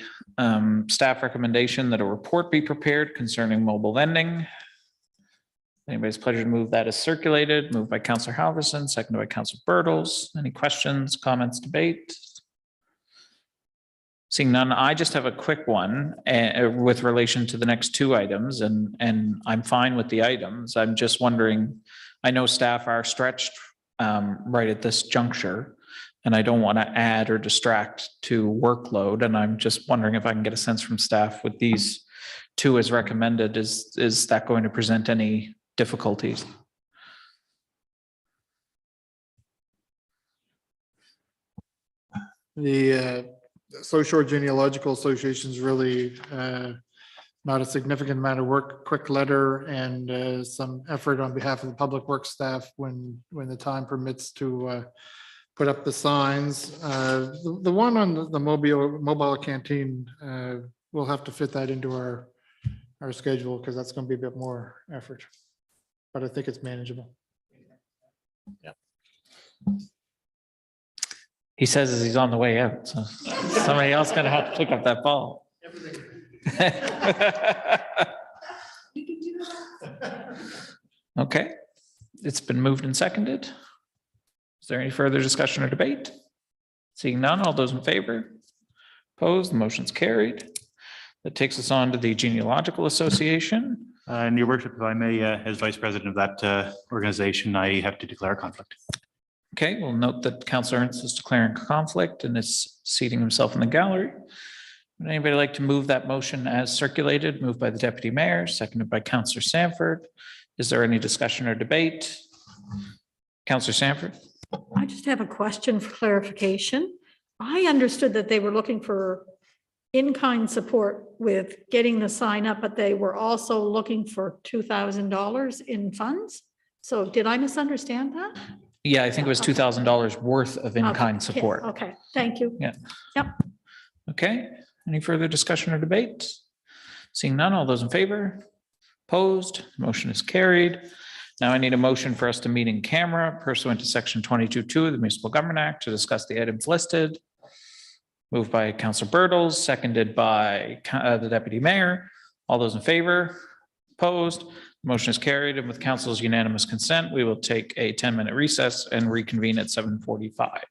staff recommendation that a report be prepared concerning mobile vending. Anybody's pleasure to move that as circulated. Moved by Councilor Halverson, seconded by Councilor Bertles. Any questions, comments, debate? Seeing none, I just have a quick one with relation to the next 2 items, and I'm fine with the items. I'm just wondering, I know staff are stretched right at this juncture, and I don't want to add or distract to workload. And I'm just wondering if I can get a sense from staff with these 2 as recommended, is that going to present any difficulties? The South Shore Genealogical Association is really not a significant amount of work, quick letter and some effort on behalf of the public works staff when the time permits to put up the signs. The one on the mobile canteen, we'll have to fit that into our schedule because that's going to be a bit more effort, but I think it's manageable. Yeah. He says as he's on the way out, so somebody else gonna have to pick up that ball. Okay, it's been moved and seconded. Is there any further discussion or debate? Seeing none, all those in favor? Opposed, the motion's carried. That takes us on to the Genealogical Association. And your worship, if I may, as vice president of that organization, I have to declare a conflict. Okay, we'll note that Councillor Ernst is declaring conflict and is seating himself in the gallery. Would anybody like to move that motion as circulated? Moved by the deputy mayor, seconded by Councillor Sanford. Is there any discussion or debate? Councillor Sanford? I just have a question for clarification. I understood that they were looking for in-kind support with getting the sign up, but they were also looking for $2,000 in funds. So did I misunderstand that? Yeah, I think it was $2,000 worth of in-kind Okay, support. Okay, thank you. Yeah. Yep. Okay, any further discussion or debate? Seeing none, all those in favor? Opposed, motion is carried. Now I need a motion for us to meet in camera pursuant to section 22(2) of the Municipal Government Act to discuss the items listed. Moved by Councillor Bertels, seconded by the deputy mayor. All those in favor? Opposed? Motion is carried, and with council's unanimous consent, we will take a 10-minute recess and reconvene at 7:45.